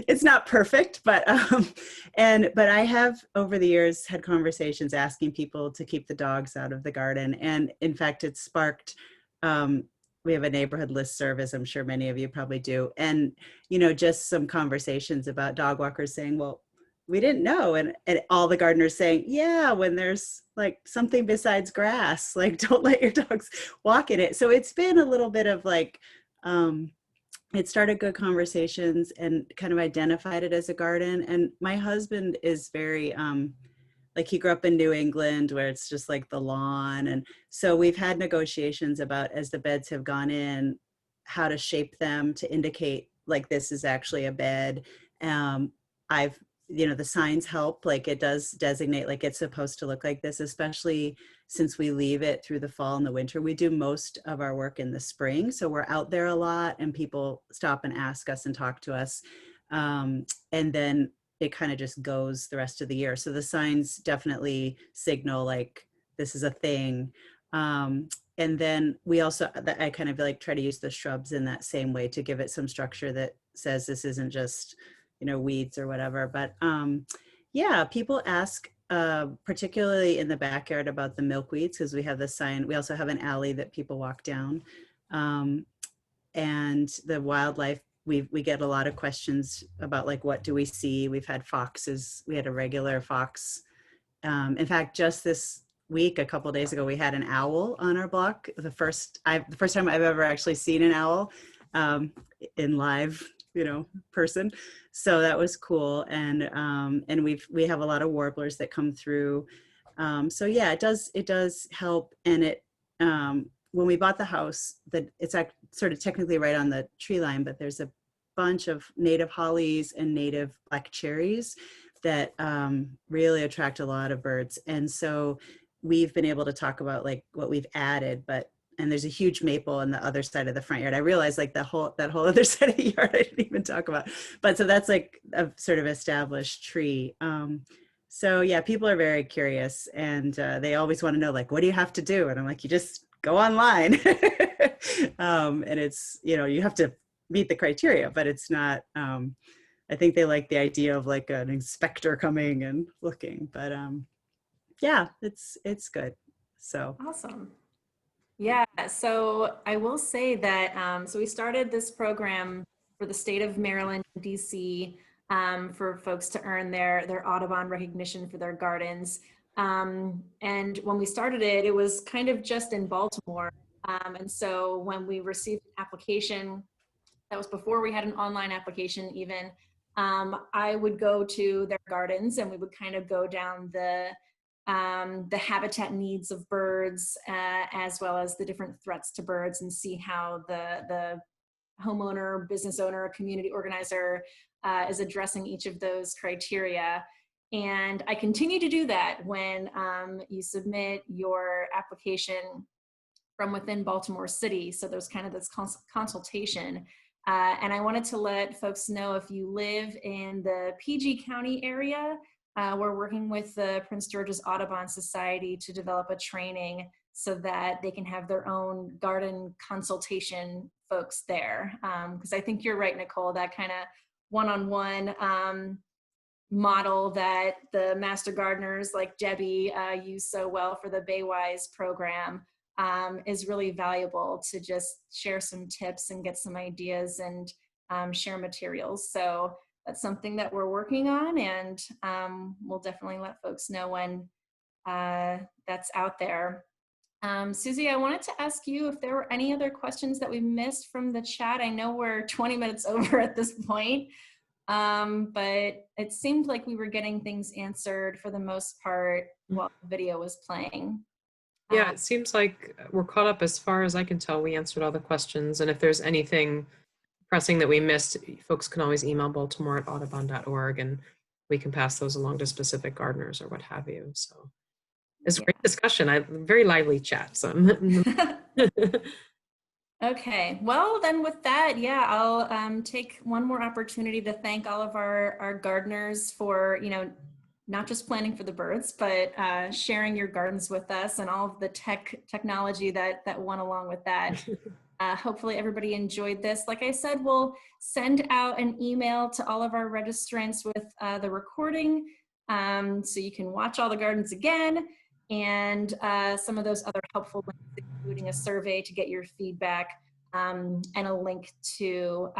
it's not perfect, but I have over the years had conversations asking people to keep the dogs out of the garden. And in fact, it sparked, we have a neighborhood listserv, as I'm sure many of you probably do. And, you know, just some conversations about dog walkers saying, well, we didn't know. And all the gardeners saying, yeah, when there's like something besides grass, like don't let your dogs walk in it. So it's been a little bit of like, it started good conversations and kind of identified it as a garden. And my husband is very, like he grew up in New England where it's just like the lawn. And so we've had negotiations about, as the beds have gone in, how to shape them to indicate like this is actually a bed. You know, the signs help, like it does designate like it's supposed to look like this, especially since we leave it through the fall and the winter. We do most of our work in the spring, so we're out there a lot and people stop and ask us and talk to us. And then it kind of just goes the rest of the year. So the signs definitely signal like this is a thing. And then we also, I kind of like try to use the shrubs in that same way to give it some structure that says this isn't just, you know, weeds or whatever. But yeah, people ask, particularly in the backyard, about the milkweeds, because we have the sign. We also have an alley that people walk down. And the wildlife we get a lot of questions about like, what do we see? We've had foxes. We had a regular fox. In fact, just this week, a couple of days ago, we had an owl on our block. The first time I've ever actually seen an owl in live, person. So that was cool. And we have a lot of warblers that come through. So yeah, it does help. And when we bought the house, it's sort of technically right on the tree line, but there's a bunch of native hollies and native black cherries that really attract a lot of birds. And so we've been able to talk about like what we've added, and there's a huge maple on the other side of the front yard. I realized like that whole other side of the yard I didn't even talk about. But so that's like a sort of established tree. So yeah, people are very curious, and they always want to know like, what do you have to do? And I'm like, you just go online. And it's, you have to meet the criteria, but it's not, I think they like the idea of like an inspector coming and looking, but yeah, it's good. So awesome. Yeah, so I will say that, so we started this program for the state of Maryland, DC, for folks to earn their Audubon recognition for their gardens. And when we started it, it was kind of just in Baltimore. And so when we received an application, that was before we had an online application even, I would go to their gardens and we would kind of go down the habitat needs of birds, as well as the different threats to birds, and see how the homeowner, business owner, community organizer is addressing each of those criteria. And I continue to do that when you submit your application from within Baltimore City. So there's kind of this consultation. And I wanted to let folks know, if you live in the PG County area, we're working with the Prince George's Audubon Society to develop a training so that they can have their own garden consultation folks there. Because I think you're right, Nicole, that kind of one-on-one model that the master gardeners like Debbie use so well for the Baywise program is really valuable, to just share some tips and get some ideas and share materials. So that's something that we're working on, and we'll definitely let folks know when that's out there. Susie, I wanted to ask you if there were any other questions that we missed from the chat. I know we're 20 minutes over at this point, but it seemed like we were getting things answered for the most part while the video was playing. Yeah, it seems like we're caught up. As far as I can tell, we answered all the questions. And if there's anything pressing that we missed, folks can always email baltimore@audubon.org, and we can pass those along to specific gardeners or what have you. So it's a great discussion. Very lively chat. So. Okay, well then with that, yeah, I'll take one more opportunity to thank all of our gardeners for, not just planning for the birds, but sharing your gardens with us and all of the technology that went along with that. Hopefully everybody enjoyed this. Like I said, we'll send out an email to all of our registrants with the recording, so you can watch all the gardens again, and some of those other helpful links, including a survey to get your feedback, and a link to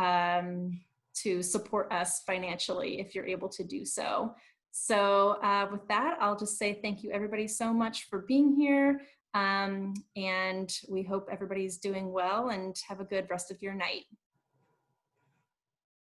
support us financially if you're able to do so. So with that, I'll just say thank you everybody so much for being here. And we hope everybody's doing well, and have a good rest of your night.